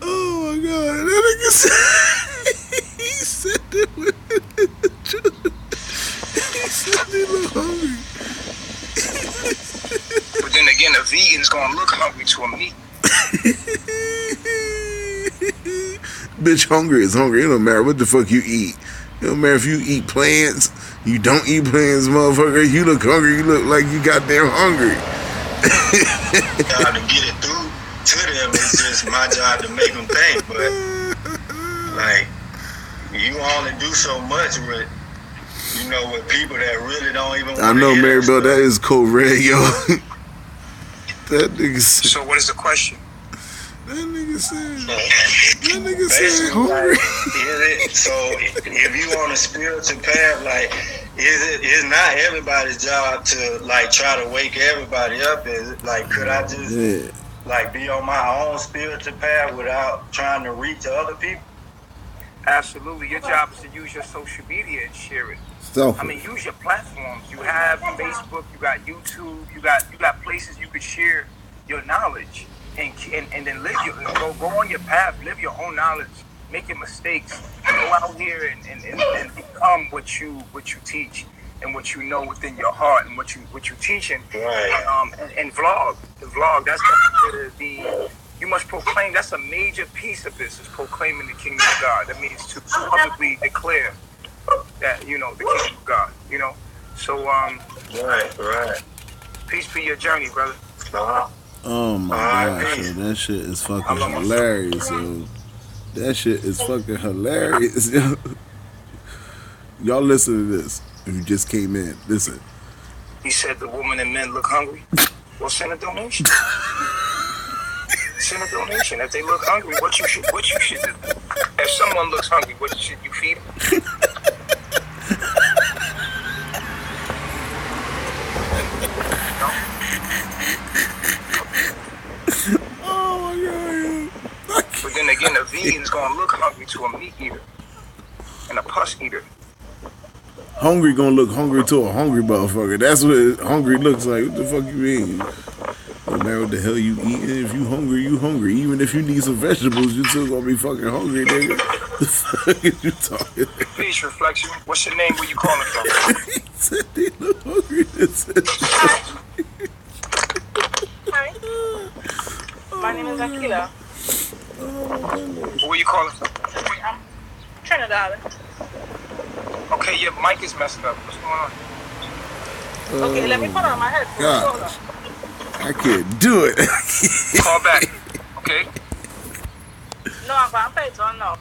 Oh my god, that nigga said he said that he said they look hungry. But then again, a vegan's gonna look hungry to a meat. Bitch, hungry is hungry. It don't matter what the fuck you eat. It don't matter if you eat plants, you don't eat plants, motherfucker. You look hungry, you look like you goddamn hungry. Job to get it through to them. It's just my job to make them think. But like, you only do so much with, you know, with people that really don't even. I know, Maribel, that is cold red, yo. That nigga said. So what is the question? That nigga said Basically, hungry. like, so if you on a spiritual path, like, it's not everybody's job to like try to wake everybody up. Is it like, could I just like be on my own spiritual path without trying to reach other people? Absolutely. Your job is to use your social media and share it. Self. I mean, use your platforms. You have Facebook, you got YouTube, you got places you could share your knowledge. and then go on your path, live your own knowledge, make your mistakes, go out here and become what you teach and what you know within your heart and what you teaching. Right. And vlog. The vlog, that's the you must proclaim. That's a major piece of this, is proclaiming the kingdom of God. That means to publicly declare that, the kingdom of God, So Right. Peace be your journey, brother. Oh my gosh, yo, that shit is fucking hilarious, yo. That shit is fucking hilarious, yo. Y'all listen to this. If you just came in, listen. He said the woman and men look hungry. Well, send a donation. Send a donation. If they look hungry, what you should do? If someone looks hungry, what should you feed them? Oh my god. But then again, a vegan's gonna look hungry to a meat eater and a pus eater. Hungry gonna look hungry to a hungry motherfucker. That's what hungry looks like. What the fuck you mean? No matter what the hell you eating, if you hungry, you hungry. Even if you need some vegetables, you still gonna be fucking hungry, nigga. The fuck is you talking? Peace, Reflection. What's your name? Where you calling from? He said they look hungry. Hi. My name is Akila. Where you calling from? I'm Trinidad. Okay, your mic is messed up. What's going on? Okay, let me put on my headphones. Hold Gosh, on. I can't do it. Call back. Okay? No, I'm going to pay it on now.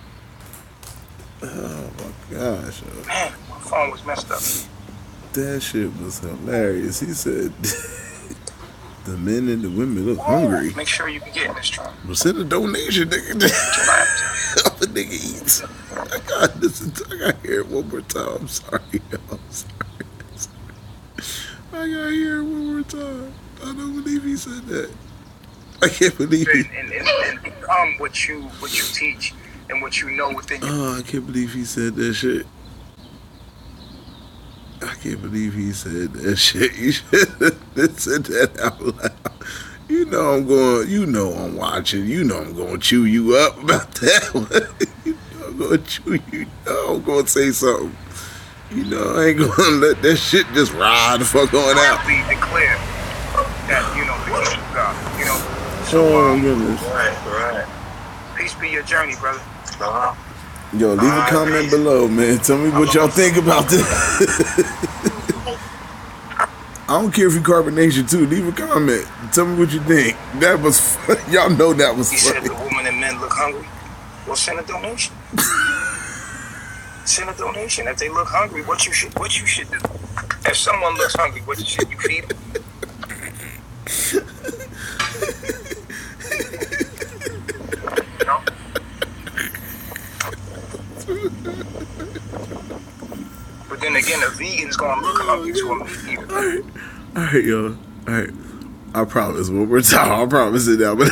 Oh my gosh, yo. Man, my phone was messed up. That shit was hilarious. He said the men and the women look hungry. Make sure you can get in this truck. Well, send a donation, nigga. Help a nigga eat. I gotta hear it one more time. I'm sorry, yo. I'm sorry. I gotta hear it one more time. I don't believe he said that. I can't believe it. And become what you teach and what you know within you. Oh, I can't believe he said that shit. I can't believe he said that shit. You should have said that out loud. You know I'm watching. You know I'm gonna chew you up about that one. You know I'm gonna chew you. I'm gonna say something. You know I ain't gonna let that shit just ride the fuck on out. We declare that, the kingdom of God, Oh goodness. Right. Peace be your journey, brother. Yo, leave a comment below, man. Tell me what y'all think about this. I don't care if you carbonation too. Leave a comment. Tell me what you think. That was fun. Y'all know that was He funny. said the woman and men look hungry. Well, send a donation. Send a donation. If they look hungry, what you should do? If someone looks hungry, what should you feed them? But then again, a vegan's gonna look hungry to a meat eater. All right, yo. All right. I promise. One more time. I promise it now. But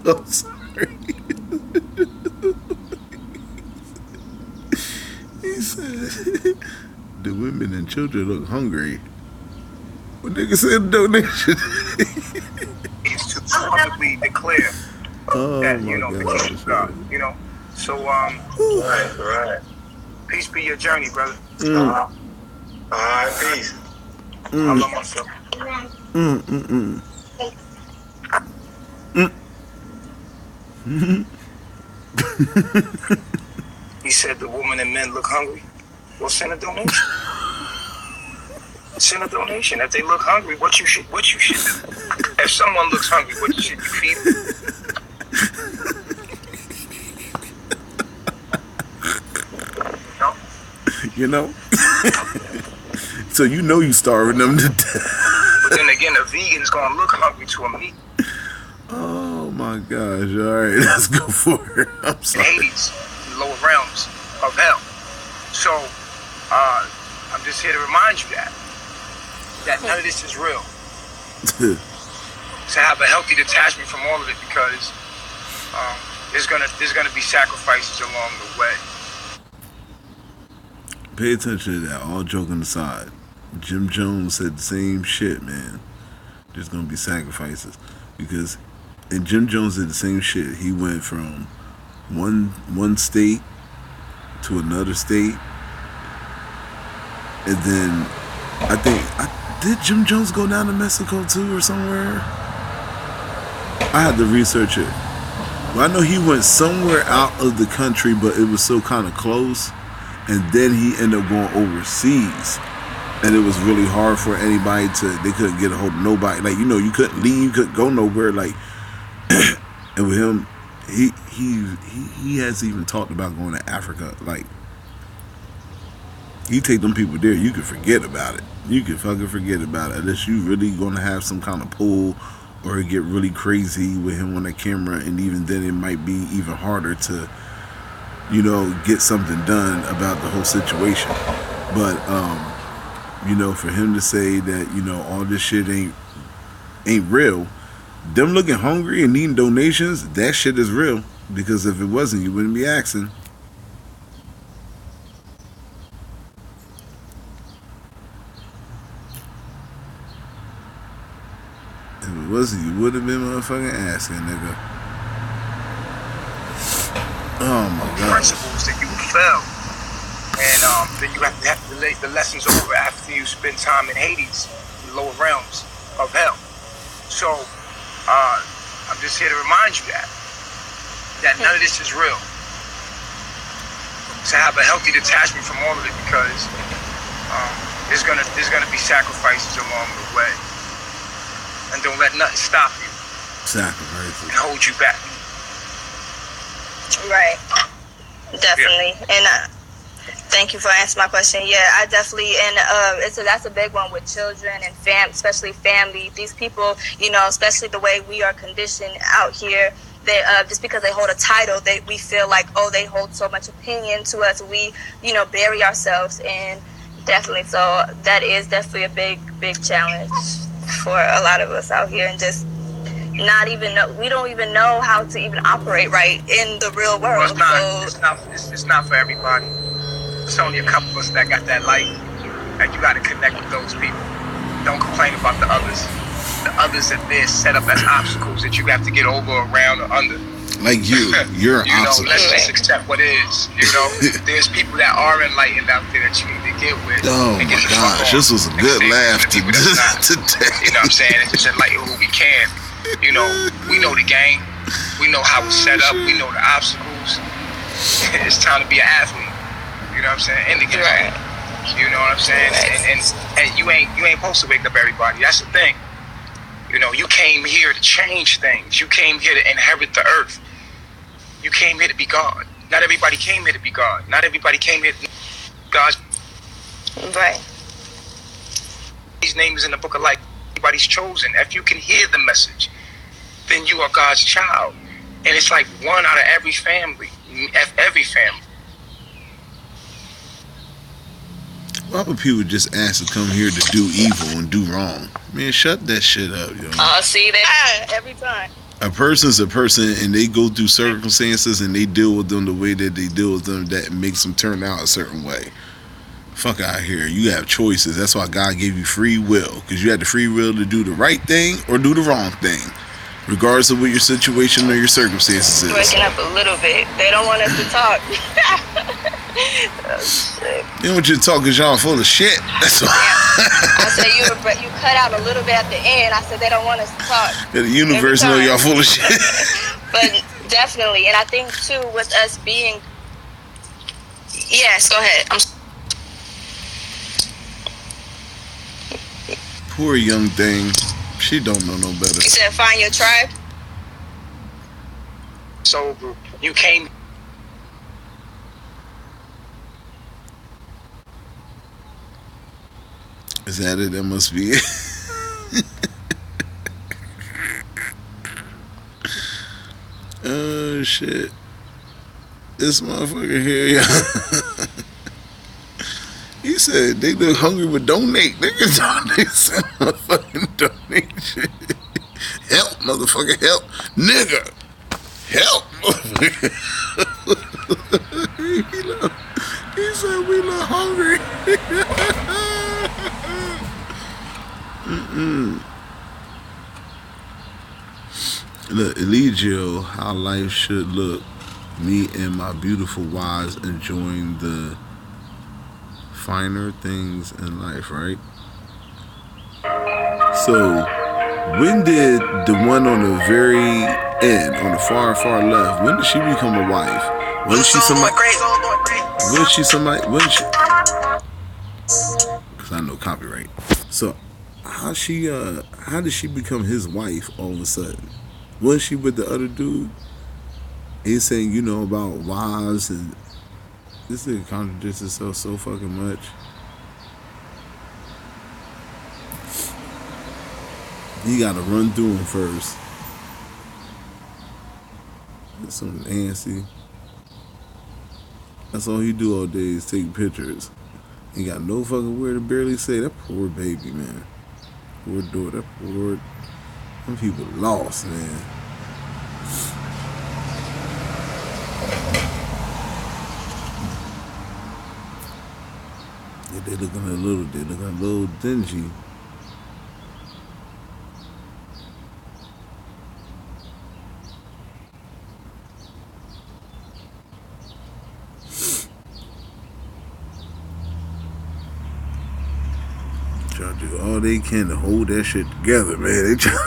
I'm sorry. He said the women and children look hungry. What nigga said donation? Is to publicly declare that, the kingdom of God, So, Right. peace be your journey, brother. All right, peace. I love myself. He said the woman and men look hungry. Well, send a donation. Send a donation. If they look hungry, what you should do? If someone looks hungry, what should you feed them? You know? So you starving them to death. But then again, a vegan's gonna look hungry to a meat. Oh my gosh. All right, let's go for it. I'm sorry. Hades, lower realms of hell. So, I'm just here to remind you that none of this is real. To have a healthy detachment from all of it, because there's gonna be sacrifices along the way. Pay attention to that. All joking aside, Jim Jones said the same shit, man. There's gonna be sacrifices. because and Jim Jones did the same shit. He went from one state to another state, and then did Jim Jones go down to Mexico too or somewhere? I had to research it. Well, I know he went somewhere out of the country, but it was so kind of close, and then he ended up going overseas. And it was really hard for anybody they couldn't get a hold of nobody. Like, you know, you couldn't leave, you couldn't go nowhere. Like, and with him, he has even talked about going to Africa. Like, you take them people there, you can forget about it. You can fucking forget about it. Unless you really gonna have some kind of pull or get really crazy with him on the camera. And even then, it might be even harder to, you know, get something done about the whole situation. But, you know, for him to say that, you know, all this shit ain't real, them looking hungry and needing donations, that shit is real. Because if it wasn't, you wouldn't be asking. If it wasn't, you would have been motherfucking asking, nigga. Oh my God. Principles that you fell. And then you have to lay the lessons over after you spend time in Hades, the lower realms of hell. So I'm just here to remind you that none of this is real. To have a healthy detachment from all of it, because there's gonna be sacrifices along the way, and don't let nothing stop you. Sacrifices. And hold you back. Right. Definitely. Yeah. And thank you for answering my question. Yeah, I definitely, and that's a big one with children and especially family. These people, you know, especially the way we are conditioned out here, they just because they hold a title, we feel like, oh, they hold so much opinion to us. We, you know, bury ourselves, and definitely, so that is definitely a big challenge for a lot of us out here, and just we don't even know how to even operate right in the real world. Well, it's not for everybody. It's only a couple of us that got that light, and you got to connect with those people. Don't complain about the others. The others that they're set up as obstacles that you have to get over, around, or under. Like you're an obstacle. Let's just accept what is. You know, there's people that are enlightened out there that you need to get with. Oh my gosh, this was a good laugh today. You know what I'm saying? It's just enlighten who we can. You know, we know the game. We know how it's set up. We know the obstacles. It's time to be an athlete. You know what I'm saying? In the game. Right. You know what I'm saying? Right. And you ain't supposed to wake up everybody. That's the thing. You know, you came here to change things. You came here to inherit the earth. You came here to be God. Not everybody came here to be God. Not everybody came here to be God's. Right. His name is in the book of life. Everybody's chosen. If you can hear the message, then you are God's child. And it's like one out of every family. Every family. Why would people just ask to come here to do evil and do wrong? Man, shut that shit up, yo. See that every time. A person's a person, and they go through circumstances, and they deal with them the way that they deal with them, that makes them turn out a certain way. Fuck out here. You have choices. That's why God gave you free will, because you had the free will to do the right thing or do the wrong thing, regardless of what your situation or your circumstances is. Breaking up a little bit. They don't want us to talk. Oh, shit. They don't want you to talk because y'all full of shit. That's all. I said you cut out a little bit at the end. I said they don't want us to talk. Yeah, the universe know y'all full of shit. But definitely, and I think too with us being. Yes, go ahead. Poor young thing. She don't know no better. You said find your tribe. So you came. Is that it? That must be it. Oh shit. This motherfucker here, yeah. He said they look hungry but donate. Niggas donate some motherfucking donation. Help, motherfucker, help. Nigga. Help, motherfucker. He said we look hungry. Look, Eligio, how life should look. Me and my beautiful wives enjoying the finer things in life, right? So, when did the one on the very end, on the far, far left, when did she become a wife? Wasn't she somebody? Wasn't she somebody? Wasn't she? Because I know copyright. So, how did she become his wife all of a sudden? Wasn't she with the other dude? He's saying, you know, about wives, and this nigga contradicts himself so fucking much. You gotta run through him first. That's some Nancy. That's all he do all day is take pictures. Ain't got no fucking word to barely say. That poor baby, man. Poor daughter. That poor. Them people lost, man. Yeah, they looking a little dingy. Try to do all they can to hold that shit together, man. They try to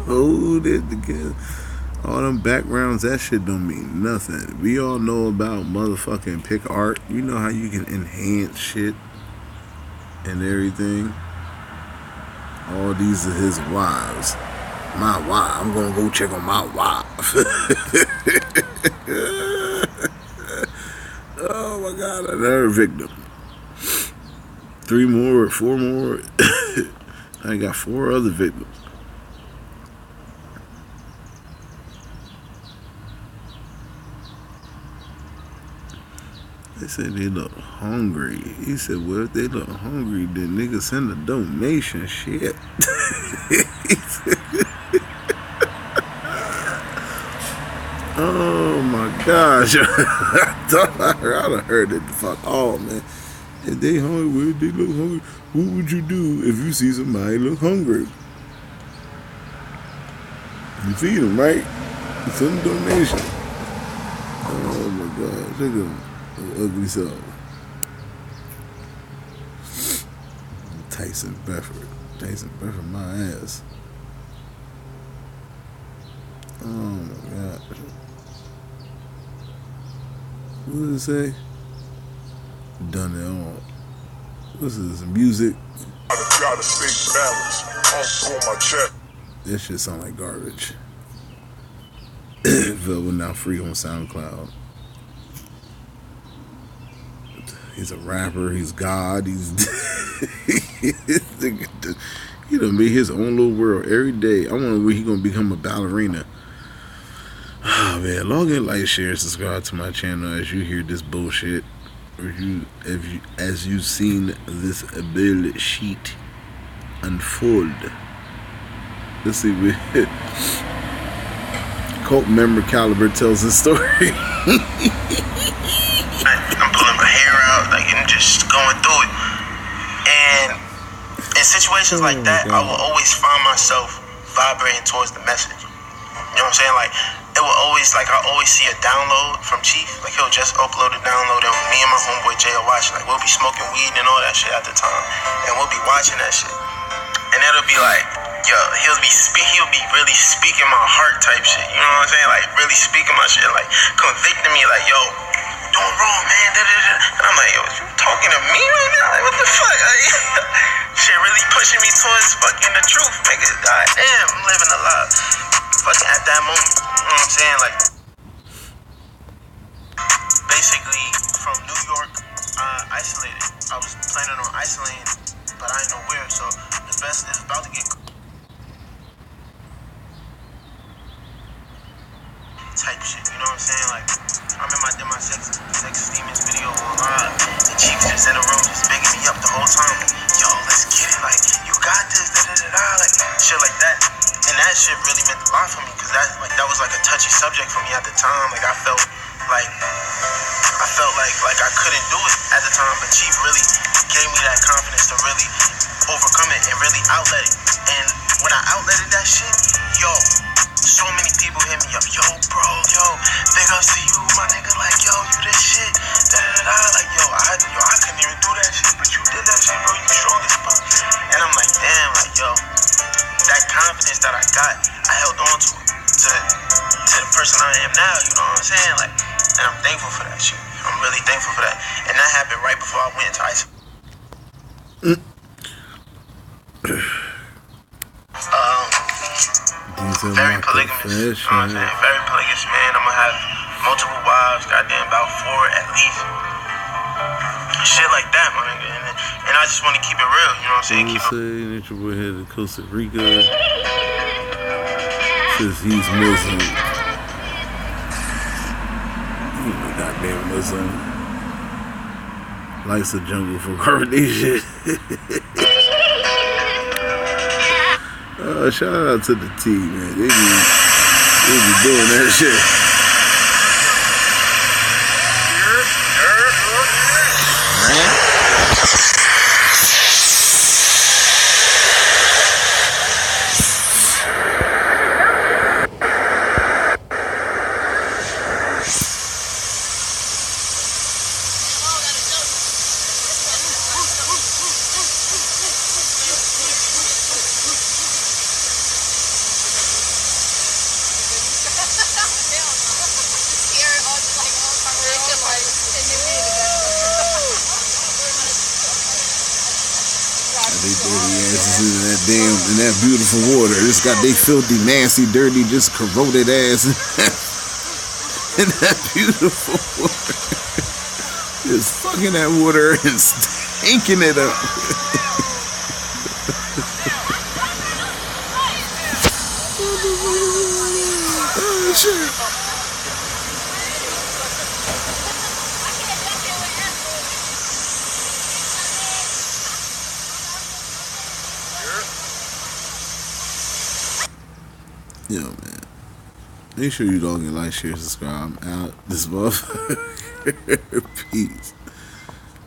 hold it together. All them backgrounds, that shit don't mean nothing. We all know about motherfucking pick art. You know how you can enhance shit and everything. All these are his wives. My wife. I'm gonna go check on my wife. Oh my God, another victim. 3 more, 4 more. I got 4 other victims. They said they look hungry. He said, well, if they look hungry, then niggas send a donation. Shit. Oh my gosh. I thought I heard it the fuck all, man. If they hungry, if they look hungry, what would you do if you see somebody look hungry? You feed them, right? You send a donation. Oh my God. Look at them. Ugly self. Tyson Bedford, my ass. Oh my God. What did it say? Done it all. This is music. Gotta stay balanced. On my check. That shit sound like garbage. Velvet now free on SoundCloud. He's a rapper. He's God. He's he done made his own little world every day. I wonder when he gonna become a ballerina. Oh man, log in, like, share, subscribe to my channel as you hear this bullshit. Or as you've seen this bullshit unfold. Let's see. Cult member Caliber tells his story. I'm pulling my hair out, like, and just going through it. And in situations like that, I will always find myself vibrating towards the message. You know what I'm saying? Like, it will always, like, I always see a download from Chief. Like, he'll just upload a download, and me and my homeboy Jay will watch. Like, we'll be smoking weed and all that shit at the time, and we'll be watching that shit. And it'll be like, yo, he'll be really speaking my heart type shit. You know what I'm saying? Like, really speaking my shit, like, convicting me, like, yo, doing wrong, man. And I'm like, yo, you talking to me right now? Like, what the fuck? Like, shit really pushing me towards fucking the truth, nigga. God damn, I'm living a lie. Fucking at that moment, you know what I'm saying? Like, basically, from New York, isolated. I was planning on isolating, but I didn't know where, so the best is about to get type shit, you know what I'm saying? Like, I remember I did my sex demons video online, and Chief just in the room just bigging me up the whole time. Like, yo, let's get it, like, you got this, like, shit like that. And that shit really meant a lot for me, because that was like a touchy subject for me at the time. Like, I felt like I couldn't do it at the time, but Chief really gave me that confidence to really overcome it and really outlet it. And when I outletted that shit, yo, so so many people hit me up, yo, bro, yo, big ups to you, my nigga, like, yo, you this shit, like, yo, I couldn't even do that shit, but you did that shit, bro, you strong as fuck. And I'm like, damn, like, yo, that confidence that I got, I held on to it, to the person I am now, you know what I'm saying, like, and I'm thankful for that shit. I'm really thankful for that, and that happened right before I went into isolation. Very polygamous, you know what I'm saying? Very polygamous, man. I'm gonna have multiple wives, goddamn, about 4 at least. Shit like that, my nigga. And I just want to keep it real, you know what I'm saying? Natureboy headed to Costa Rica. Says he's Muslim. He's a goddamn Muslim. Likes the jungle for carbonation. Shout out to the T, man. They be doing that shit. In that beautiful water. It's got they filthy, nasty, dirty, just corroded ass in that beautiful water. Just fucking that water and stinking it up. Oh, shit. Yo, man. Make sure you don't get like, share, subscribe. I'm out. This motherfucker. Peace.